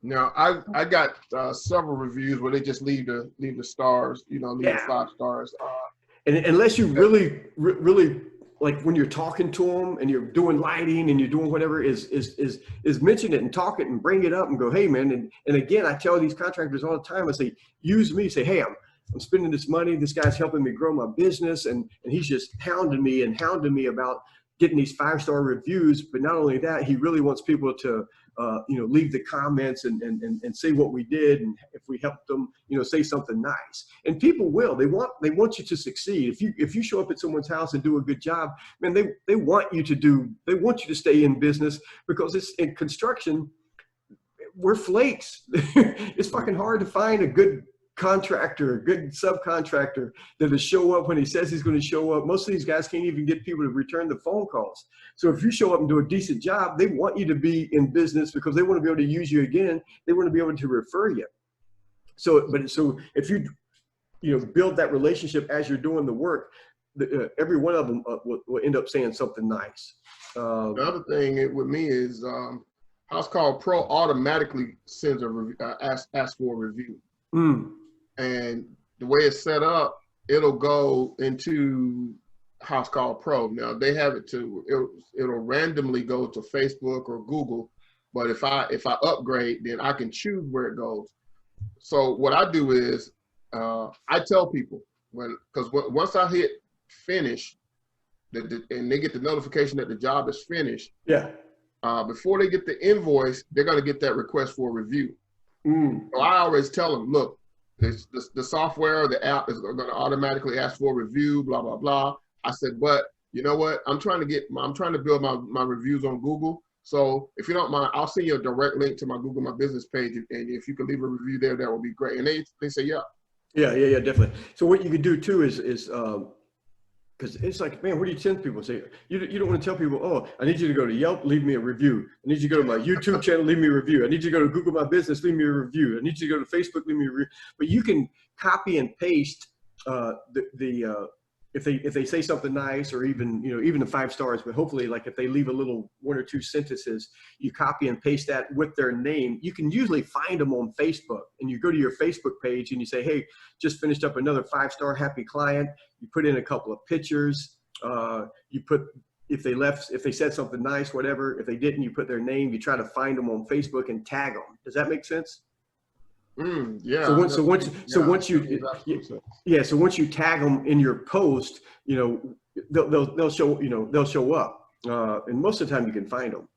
C: Now, I got several reviews where they just leave the stars, leave the 5 stars.
A: And unless you really like, when you're talking to them and you're doing lighting and you're doing whatever, is mention it and talk it and bring it up and go, hey man. And again, I tell these contractors all the time, I say, use me, say, hey, I'm spending this money. This guy's helping me grow my business. And he's just hounding me about getting these 5-star reviews. But not only that, he really wants people to, leave the comments and say what we did. And if we helped them, say something nice. And people will, they want you to succeed. If you show up at someone's house and do a good job, man, they want you to stay in business, because it's in construction. We're flakes. It's fucking hard to find a good contractor, a good subcontractor that'll show up when he says he's going to show up. Most of these guys can't even get people to return the phone calls. So if you show up and do a decent job, they want you to be in business, because they want to be able to use you again. They want to be able to refer you. So if you build that relationship as you're doing the work, every one of them will end up saying something nice.
C: The other thing with me is House Call Pro automatically sends a review, asks for a review. And the way it's set up, it'll go into House Call Pro. Now they have it it'll randomly go to Facebook or Google, but if I upgrade, then I can choose where it goes. So what I do is I tell people, because once I hit finish, and they get the notification that the job is finished. Yeah. Before they get the invoice, they're going to get that request for a review. So I always tell them, look, the software, the app is going to automatically ask for a review, blah, blah, blah. I said, but you know what? I'm trying to build my reviews on Google. So if you don't mind, I'll send you a direct link to my Google My Business page. And if you can leave a review there, that would be great. And they say, yeah. Yeah, definitely. So what you could do too is because it's like, man, what do you tell people? Say, you don't want to tell people, oh, I need you to go to Yelp, leave me a review. I need you to go to my YouTube channel, leave me a review. I need you to go to Google My Business, leave me a review. I need you to go to Facebook, leave me a review. But you can copy and paste if they say something nice, or even the 5 stars, but hopefully, like, if they leave a little 1 or 2 sentences, you copy and paste that with their name. You can usually find them on Facebook, and you go to your Facebook page and you say, hey, just finished up another 5-star happy client. You put in a couple of pictures. You put, if they said something nice, whatever. If they didn't, you put their name. You try to find them on Facebook and tag them. Does that make sense? Yeah.
A: So once,
C: Yeah,
A: once you,
C: that makes absolute sense.
A: yeah, so once you tag them in your post, you know, they'll show, you know, they'll show up, and most of the time you can find them.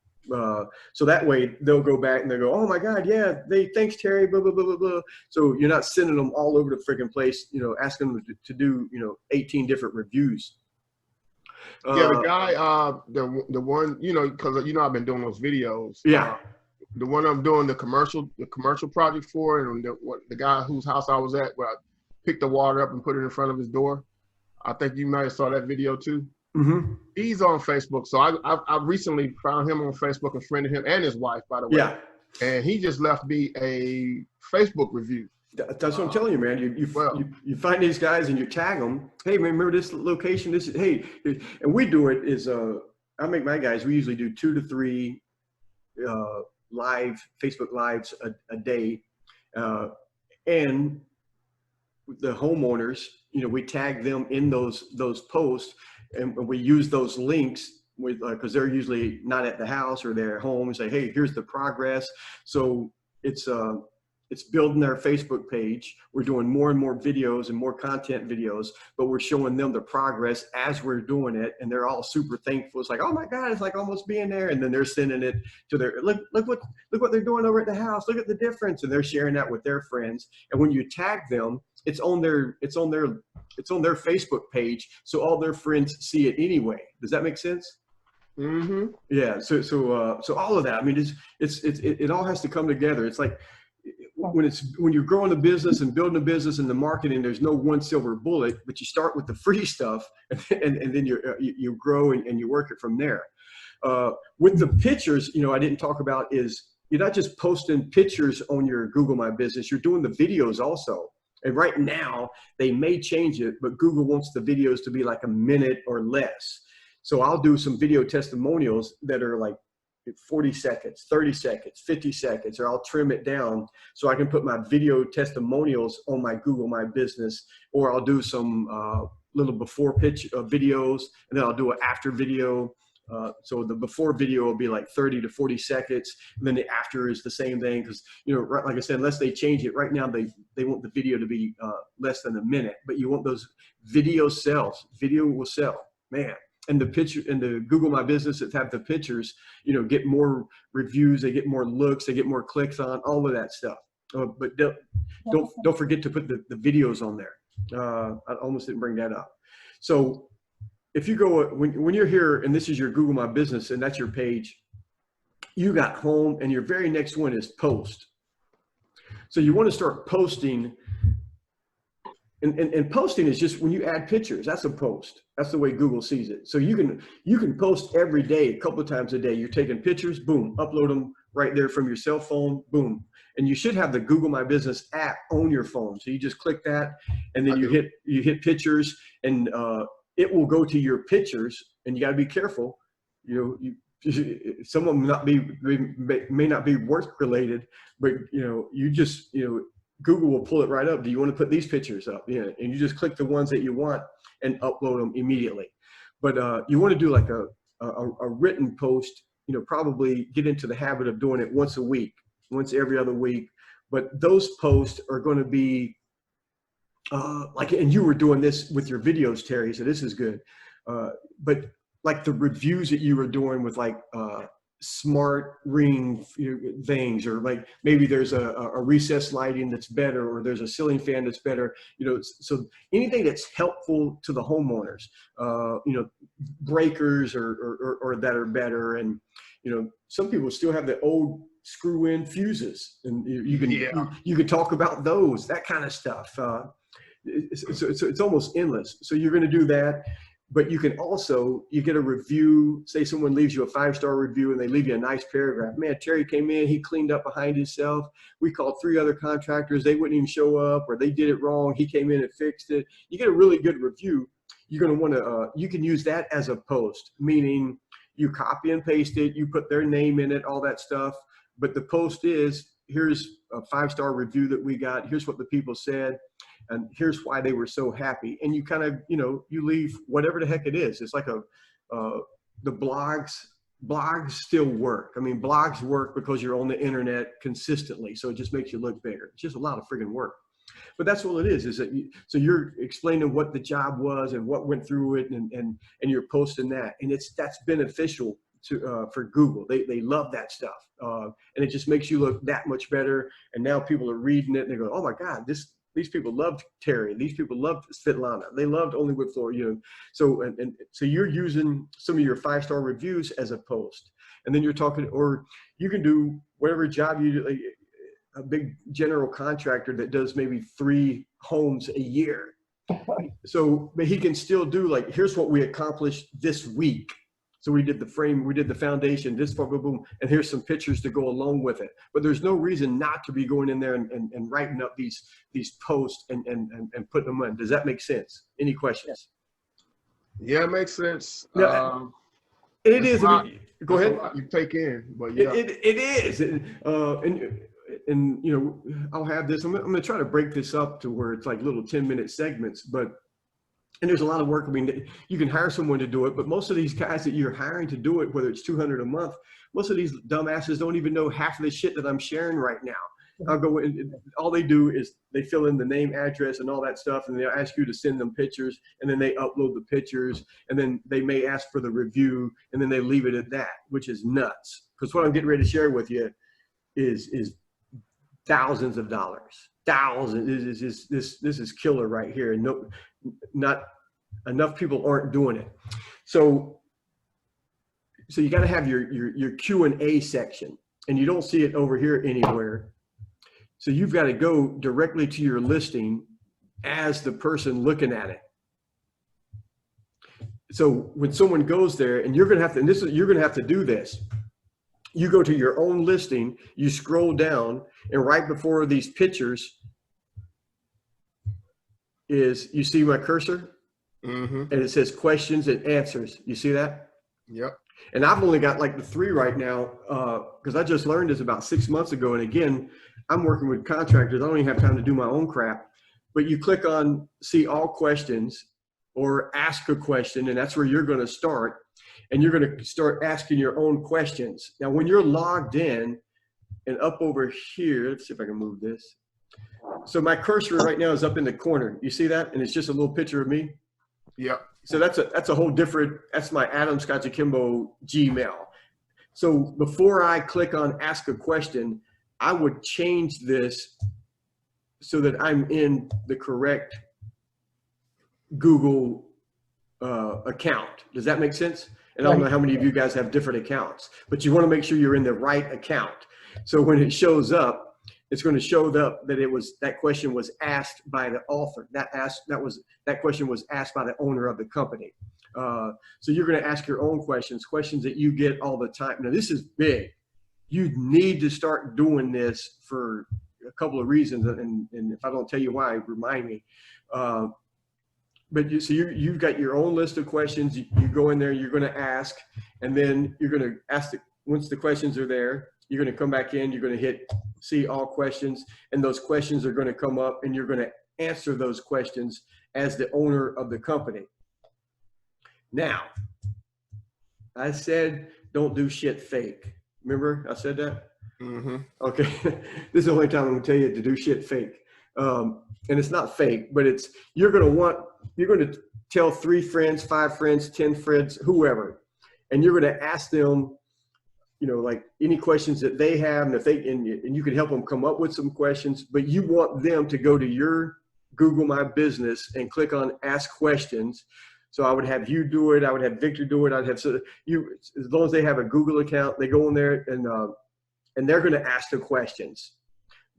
A: So that way they'll go back and they'll go, oh my God, yeah, thanks Terry, blah, blah, blah, blah, blah. So you're not sending them all over the freaking place, you know, asking them to do, you know, 18 different reviews.
C: Yeah, the guy, the one, you know, because you know I've been doing those videos.
A: Yeah.
C: The one I'm doing the commercial project for, and the guy whose house I was at, where I picked the water up and put it in front of his door. I think you might have saw that video too.
A: Mm-hmm.
C: He's on Facebook, so I recently found him on Facebook and friended him and his wife, by the way.
A: Yeah.
C: And he just left me a Facebook review.
A: That's what I'm telling you, man. You find these guys and you tag them. Hey, remember this location? This is, hey, and we do it is I make my guys. We usually do 2 to 3 live Facebook lives a day, and the homeowners. You know, we tag them in those posts, and we use those links with because they're usually not at the house or they're at home, and say, hey, here's the progress. So it's building their Facebook page. We're doing more and more videos and more content videos, but we're showing them the progress as we're doing it. And they're all super thankful. It's like, oh my God, it's like almost being there. And then they're sending it to their, look what they're doing over at the house. Look at the difference. And they're sharing that with their friends. And when you tag them, it's on their Facebook page. So all their friends see it anyway. Does that make sense?
C: Mm-hmm.
A: Yeah. So all of that, I mean, it all has to come together. It's like, when you're growing a business and building a business and the marketing, there's no one silver bullet, but you start with the free stuff and then you grow and you work it from there. With the pictures, you know, I didn't talk about is you're not just posting pictures on your Google My Business, you're doing the videos also. And right now they may change it, but Google wants the videos to be like a minute or less. So I'll do some video testimonials that are like 40 seconds, 30 seconds, 50 seconds, or I'll trim it down so I can put my video testimonials on my Google My Business, or I'll do some little before pitch videos, and then I'll do an after video. So the before video will be like 30 to 40 seconds, and then the after is the same thing because, you know, like I said, unless they change it, right now they want the video to be less than a minute, but you want those video sells. Video will sell, man. And the picture and the Google My Business that have the pictures, you know, get more reviews, they get more looks, they get more clicks on all of that stuff. But don't forget to put the videos on there. I almost didn't bring that up. So if you go when you're here and this is your Google My Business and that's your page, you got home and your very next one is post. So you want to start posting. And posting is just when you add pictures, that's a post. That's the way Google sees it. So you can post every day, a couple of times a day. You're taking pictures, boom, upload them right there from your cell phone, boom. And you should have the Google My Business app on your phone. So you just click that, and then you hit pictures, and it will go to your pictures. And you got to be careful. You know, some of them may not be work related, but Google will pull it right up. Do you want to put these pictures up? Yeah, and you just click the ones that you want and upload them immediately. But you want to do like a written post. You know, probably get into the habit of doing it once a week, once every other week. But those posts are going to be and you were doing this with your videos, Terry. So this is good. But like the reviews that you were doing with like smart ring things, or like maybe there's a recessed lighting that's better, or there's a ceiling fan that's better, you know, so anything that's helpful to the homeowners, you know, breakers or that are better. And, you know, some people still have the old screw in fuses, and you can talk about those, that kind of stuff. So it's almost endless. So you're going to do that. But you can also, you get a review, say someone leaves you a 5-star review and they leave you a nice paragraph. Man, Terry came in, he cleaned up behind himself. We called 3 other contractors. They wouldn't even show up, or they did it wrong. He came in and fixed it. You get a really good review. You're going to want to, you can use that as a post, meaning you copy and paste it, you put their name in it, all that stuff. But the post is, here's a 5-star review that we got. Here's what the people said. And here's why they were so happy. And you kind of, you know, you leave whatever the heck it is. It's like the blogs blogs still work. I mean, blogs work because you're on the internet consistently. So it just makes you look bigger. It's just a lot of friggin' work. But that's all it is that so you're explaining what the job was and what went through it, and you're posting that, and that's beneficial to for Google. They love that stuff, and it just makes you look that much better. And now people are reading it and they go, oh my God, these people loved Terry. These people loved Svetlana. They loved Only with Florida. You know, so and so you're using some of your 5-star reviews as a post, and then you're talking, or you can do whatever job you do. Like, a big general contractor that does maybe 3 homes a year. So, but he can still do like, here's what we accomplished this week. So we did the frame, we did the foundation, this boom, boom, boom, and here's some pictures to go along with it. But there's no reason not to be going in there and writing up these posts and putting them in. Does that make sense? Any questions?
C: Yeah, it makes sense.
A: It is. I mean, go ahead.
C: You take in, but yeah,
A: it is. And you know, I'll have this. I'm gonna try to break this up to where it's like little 10-minute segments. But and there's a lot of work. I mean, you can hire someone to do it, but most of these guys that you're hiring to do it, whether it's $200 a month, most of these dumbasses don't even know half of the shit that I'm sharing right now. I'll go in, all they do is they fill in the name, address, and all that stuff, and they'll ask you to send them pictures, and then they upload the pictures, and then they may ask for the review, and then they leave it at that, which is nuts. Because what I'm getting ready to share with you is thousands of dollars. Thousands. This is killer right here. And no, not enough people aren't doing it. So you got to have your Q&A section, and you don't see it over here anywhere. So you've got to go directly to your listing as the person looking at it. So when someone goes there, and you're going to have to, and you're going to have to do this. You go to your own listing, you scroll down, and right before these pictures is, you see my cursor?
C: Mm-hmm.
A: And it says questions and answers. You see that?
C: Yep.
A: And I've only got like the 3 right now, because I just learned this about 6 months ago. And again, I'm working with contractors. I don't even have time to do my own crap. But you click on see all questions or ask a question, and that's where you're going to start. And you're going to start asking your own questions. Now, when you're logged in and up over here, let's see if I can move this. So my cursor right now is up in the corner. You see that? And it's just a little picture of me.
C: Yep.
A: So that's a whole different, that's my Adam Scott Akimbo Gmail. So before I click on ask a question, I would change this so that I'm in the correct Google account. Does that make sense? And I don't know how many of you guys have different accounts, but you want to make sure you're in the right account. So when it shows up, it's going to show up that that question was asked by the author. That question was asked by the owner of the company. So you're going to ask your own questions that you get all the time. Now this is big. You need to start doing this for a couple of reasons, and if I don't tell you why, remind me. But you've got your own list of questions. You go in there, you're going to ask, and then you're going to ask once the questions are there, you're going to come back in, you're going to hit see all questions, and those questions are going to come up, and you're going to answer those questions as the owner of the company. Now, I said don't do shit fake. Remember I said that?
C: Mm-hmm.
A: Okay. This is the only time I'm going to tell you to do shit fake. And it's not fake, but you're going to tell 3 friends, 5 friends, 10 friends, whoever, and you're going to ask them, you know, like any questions that they have, and and you can help them come up with some questions, but you want them to go to your Google My Business and click on ask questions. So I would have you do it. I would have Victor do it. I'd have as long as they have a Google account, they go in there and they're going to ask the questions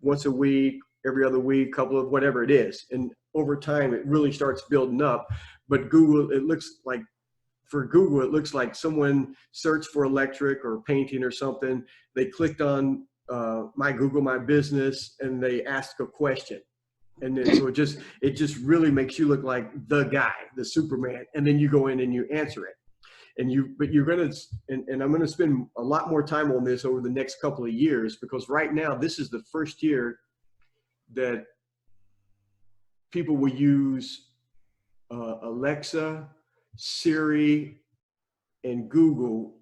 A: once a week, every other week, couple of whatever it is. And over time, it really starts building up. But Google, it looks like someone searched for electric or painting or something. They clicked on my Google My Business and they asked a question. And then, so it just really makes you look like the guy, the Superman. And then you go in and you answer it. But you're going to, and I'm going to spend a lot more time on this over the next couple of years, because right now, this is the first year that people will use Alexa, Siri, and Google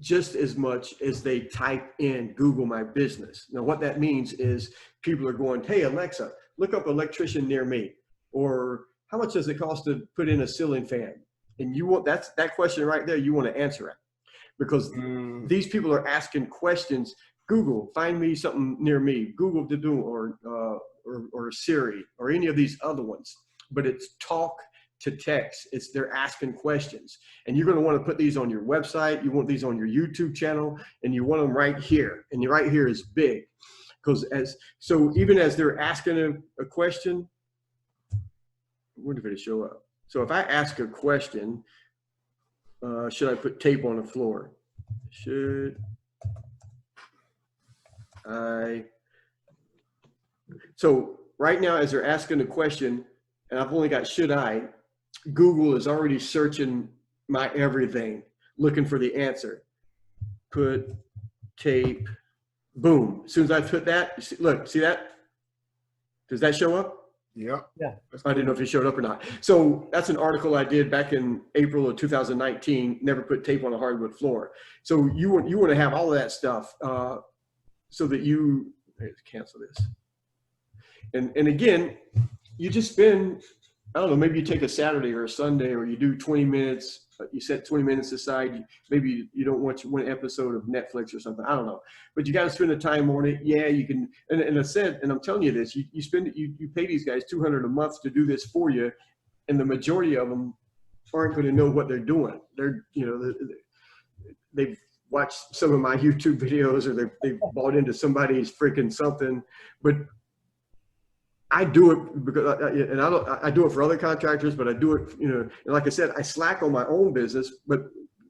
A: just as much as they type in Google My Business. Now, what that means is people are going, hey, Alexa, look up electrician near me, or how much does it cost to put in a ceiling fan? And you want that question right there, you want to answer it, because these people are asking questions. Google, find me something near me. Google to do, or Siri, or any of these other ones. But it's talk to text. They're asking questions, and you're going to want to put these on your website. You want these on your YouTube channel, and you want them right here. And right here is big, because so even as they're asking a question, where did it show up? So if I ask a question, should I put tape on the floor? Should I? So right now, as they're asking the question, and I've only got should I, Google is already searching my everything, looking for the answer. Put tape, boom. As soon as I put that, look, see that? Does that show up?
C: Yeah.
B: Yeah.
A: I didn't know if it showed up or not. So that's an article I did back in April of 2019, never put tape on a hardwood floor. So you want to have all of that stuff so that you, let's cancel this. And again, you just spend, I don't know, maybe you take a Saturday or a Sunday, or you do 20 minutes, you set 20 minutes aside. Maybe you don't watch one episode of Netflix or something. I don't know, but you got to spend the time on it. Yeah, you can. And I said, and I'm telling you this, you pay these guys $200 a month to do this for you. And the majority of them aren't going to know what they're doing. They've watched some of my YouTube videos, or they've bought into somebody's freaking something, but I do it because I do it for other contractors, but I do it, and like I said, I slack on my own business, but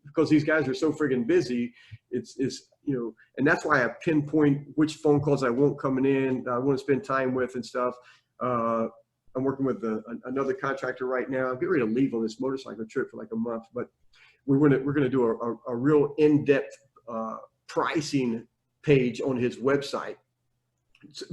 A: because these guys are so friggin' busy, it's and that's why I pinpoint which phone calls I want coming in, I want to spend time with and stuff. I'm working with another contractor right now. I'm getting ready to leave on this motorcycle trip for like a month, but we're gonna do a real in-depth pricing page on his website,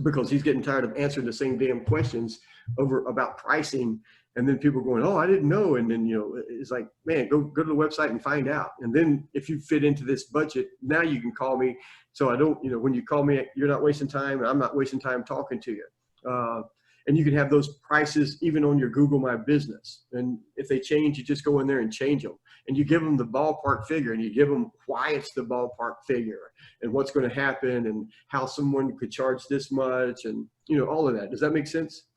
A: because he's getting tired of answering the same damn questions about pricing. And then people going, oh, I didn't know. And then, it's like, man, go to the website and find out. And then if you fit into this budget, now you can call me. So I don't, when you call me, you're not wasting time, and I'm not wasting time talking to you. And you can have those prices even on your Google My Business. And if they change, you just go in there and change them. And you give them the ballpark figure, and you give them why it's the ballpark figure, and what's going to happen, and how someone could charge this much, and all of that. Does that make sense?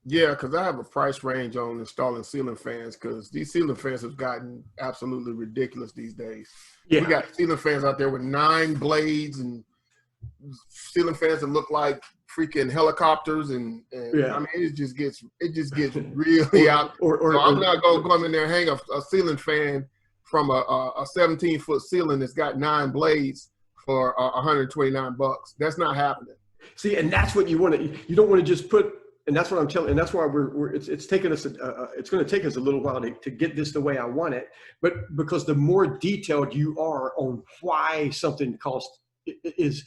C: Yeah, because I have a price range on installing ceiling fans, because these ceiling fans have gotten absolutely ridiculous these days.
A: Yeah.
C: We got ceiling fans out there with 9 blades, and ceiling fans that look like freaking helicopters, and
A: yeah.
C: I mean, it just gets really out. So I'm not gonna come in there and hang a ceiling fan from a 17-foot ceiling that's got 9 blades for $129. That's not happening.
A: See, and that's what you want to. You don't want to just put. And that's what I'm telling. And that's why it's taken us. It's going to take us a little while to get this the way I want it. But because the more detailed you are on why something costs, it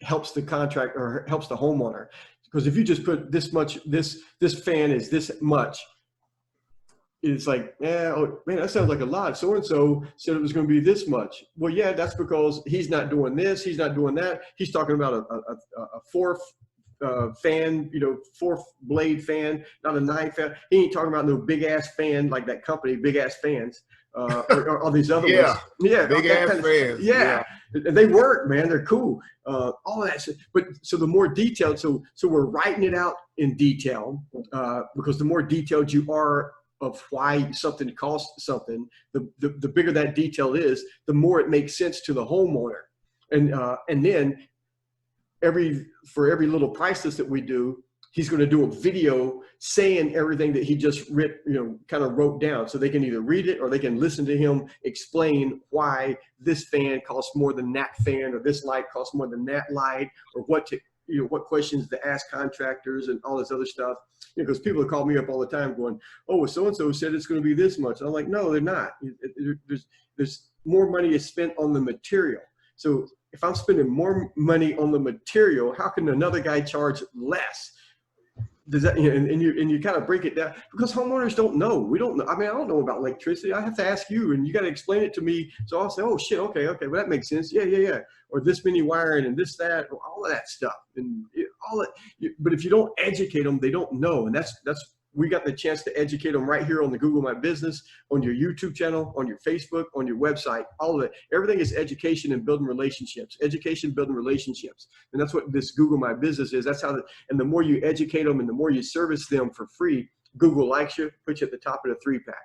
A: helps the contract, or helps the homeowner. Because if you just put this much, this fan is this much, it's like, yeah, oh, man, that sounds like a lot. So-and-so said it was going to be this much. Well, yeah, that's because he's not doing this. He's not doing that. He's talking about a 4th fan, 4th blade fan, not a 9 fan. He ain't talking about no big ass fan like that company, Big Ass Fans, or all these other ones. Yeah,
C: big ass fans.
A: Yeah, they work, man. They're cool. All of that shit. But so the more detailed, so we're writing it out in detail, because the more detailed you are of why something costs something, the bigger that detail is, the more it makes sense to the homeowner. And then for every little price list that we do, he's going to do a video saying everything that he just kind of wrote down, so they can either read it or they can listen to him explain why this fan costs more than that fan, or this light costs more than that light, or what questions to ask contractors and all this other stuff. Because people call me up all the time going, oh, well, so-and-so said it's going to be this much. And I'm like, no, they're not. There's more money is spent on the material. So if I'm spending more money on the material, how can another guy charge less? Does that, and you kind of break it down because homeowners don't know. We don't know. I mean, I don't know about electricity. I have to ask you, and you got to explain it to me. So I'll say, oh shit, okay, well that makes sense. Yeah. Or this many wiring and this, that, all of that stuff, and all that. But if you don't educate them, they don't know. And that's we got the chance to educate them right here on the Google My Business, on your YouTube channel, on your Facebook, on your website, all of it. Everything is education and building relationships, education, building relationships. And that's what this Google My Business is. That's how, and the more you educate them and the more you service them for free, Google likes you, puts you at the top of the 3-pack.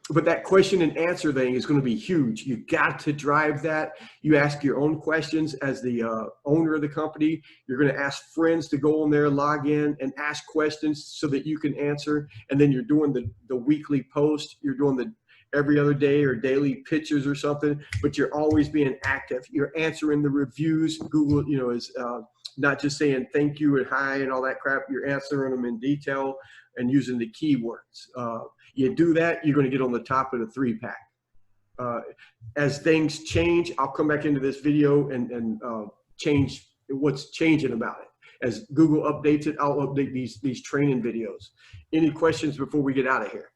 A: But that question and answer thing is going to be huge. You got to drive that. You ask your own questions as the owner of the company. You're going to ask friends to go on there, log in, and ask questions so that you can answer. And then you're doing the weekly post. You're doing the every other day or daily pictures or something. But you're always being active. You're answering the reviews. Google, is not just saying thank you and hi and all that crap. You're answering them in detail and using the keywords. You do that, you're going to get on the top of the 3-pack. As things change, I'll come back into this video and change what's changing about it. As Google updates it, I'll update these training videos. Any questions before we get out of here?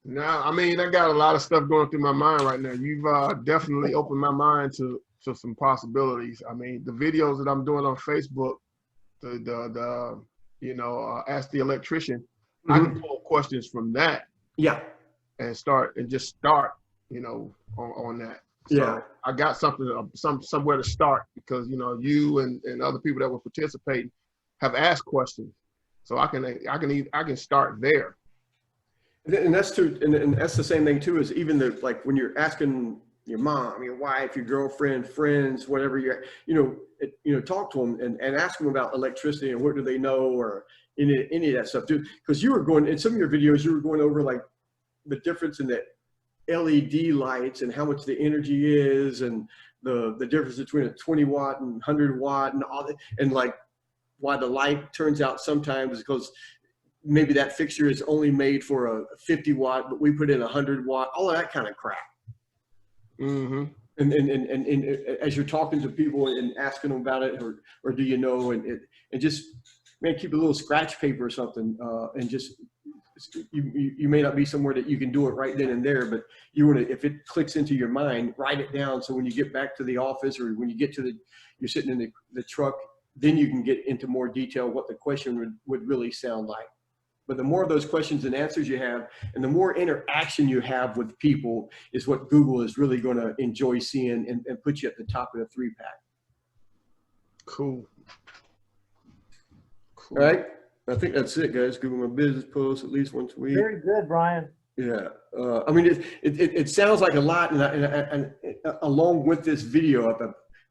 C: No, I mean, I got a lot of stuff going through my mind right now. You've definitely opened my mind to some possibilities. I mean, the videos that I'm doing on Facebook, Ask the Electrician, I can pull questions from that.
A: Yeah.
C: And just start, on that. So
A: yeah. I
C: got somewhere to start because, you and other people that were participating have asked questions. So I can start there.
A: And that's true. And that's the same thing too, is even like when you're asking your mom, your wife, your girlfriend, friends, whatever talk to them and ask them about electricity and what do they know or any of that stuff too. Because you were going in some of your videos, you were going over like the difference in the LED lights and how much the energy is and the difference between a 20 watt and 100 watt and all that, and like why the light turns out sometimes because maybe that fixture is only made for a 50 watt, but we put in 100 watt, all of that kind of crap.
C: Mm-hmm.
A: And as you're talking to people and asking them about it, or do you know, and just, man, keep a little scratch paper or something, and just, you may not be somewhere that you can do it right then and there, but you want to, if it clicks into your mind, write it down. So when you get back to the office or when you get to you're sitting in the truck, then you can get into more detail what the question would really sound like. But the more of those questions and answers you have, and the more interaction you have with people is what Google is really going to enjoy seeing and put you at the top of the 3-pack.
C: Cool.
A: All right. I think that's it, guys. Google My Business post at least once a week.
B: Very good, Brian.
A: Yeah. I mean, it sounds like a lot. And along with this video,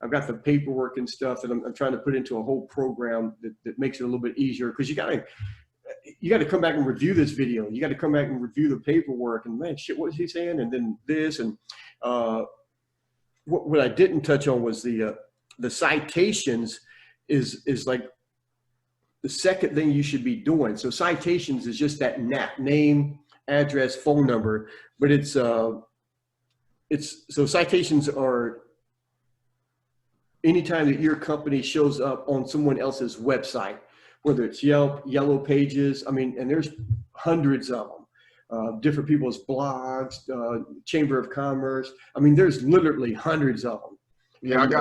A: I've got the paperwork and stuff that I'm trying to put into a whole program that makes it a little bit easier, because you got to come back and review this video. You got to come back and review the paperwork and, man, shit, what was he saying? And then this, and what I didn't touch on was the citations is like the second thing you should be doing. So citations is just that name, address, phone number, but so citations are anytime that your company shows up on someone else's website, whether it's Yelp, Yellow Pages, I mean, and there's hundreds of them, different people's blogs, Chamber of Commerce. I mean, there's literally hundreds of them.
C: Yeah, and,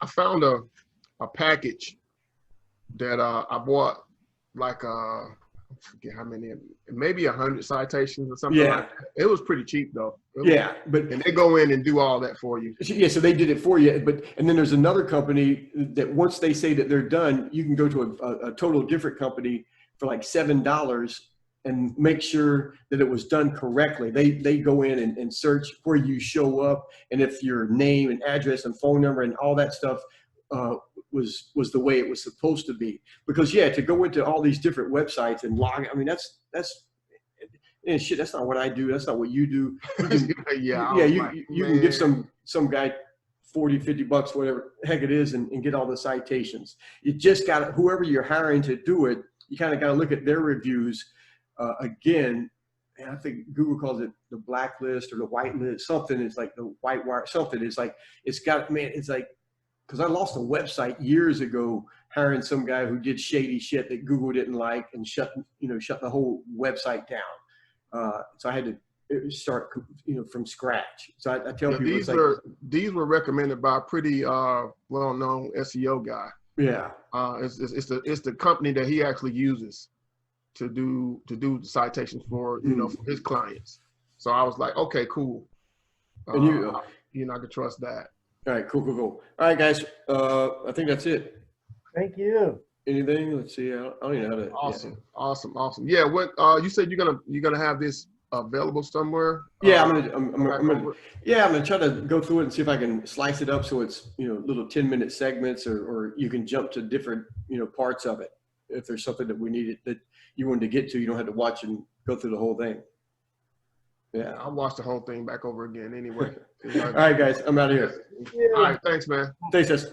C: I found a package that I bought, like I forget how many, maybe 100 citations or something.
A: Yeah.
C: Like that. It was pretty cheap though.
A: And
C: they go in and do all that for you.
A: Yeah, so they did it for you. And then there's another company that once they say that they're done, you can go to a total different company for like $7 and make sure that it was done correctly. They go in and search where you show up, and if your name and address and phone number and all that stuff was the way it was supposed to be. Because yeah, to go into all these different websites and log, I mean, that's shit. That's not what I do. That's not what you do. You can give some guy 40, 50 bucks, whatever the heck it is, and get all the citations. You just got to, whoever you're hiring to do it, you kind of got to look at their reviews again. And I think Google calls it the blacklist or the white list, something. It's like the white wire, something. It's like, it's got, man, it's like, because I lost a website years ago hiring some guy who did shady shit that Google didn't like and shut the whole website down. So I had to start, from scratch. So I tell people
C: these were recommended by a pretty well-known SEO guy.
A: Yeah.
C: It's the company that he actually uses to do the citations for for his clients. So I was like, okay, cool. And I could trust that.
A: All right, cool. All right, guys. I think that's it.
B: Thank you.
A: Anything? Let's see. I don't even know how to.
C: Awesome. Yeah. What you said you're gonna have this available somewhere?
A: Yeah, I'm gonna try to go through it and see if I can slice it up so it's little 10-minute segments, or you can jump to different parts of it. If there's something that we needed that you wanted to get to, you don't have to watch and go through the whole thing. Yeah,
C: I'll watch the whole thing back over again anyway.
A: All right, guys, I'm out of here.
C: All right, thanks, man.
A: Thanks, guys.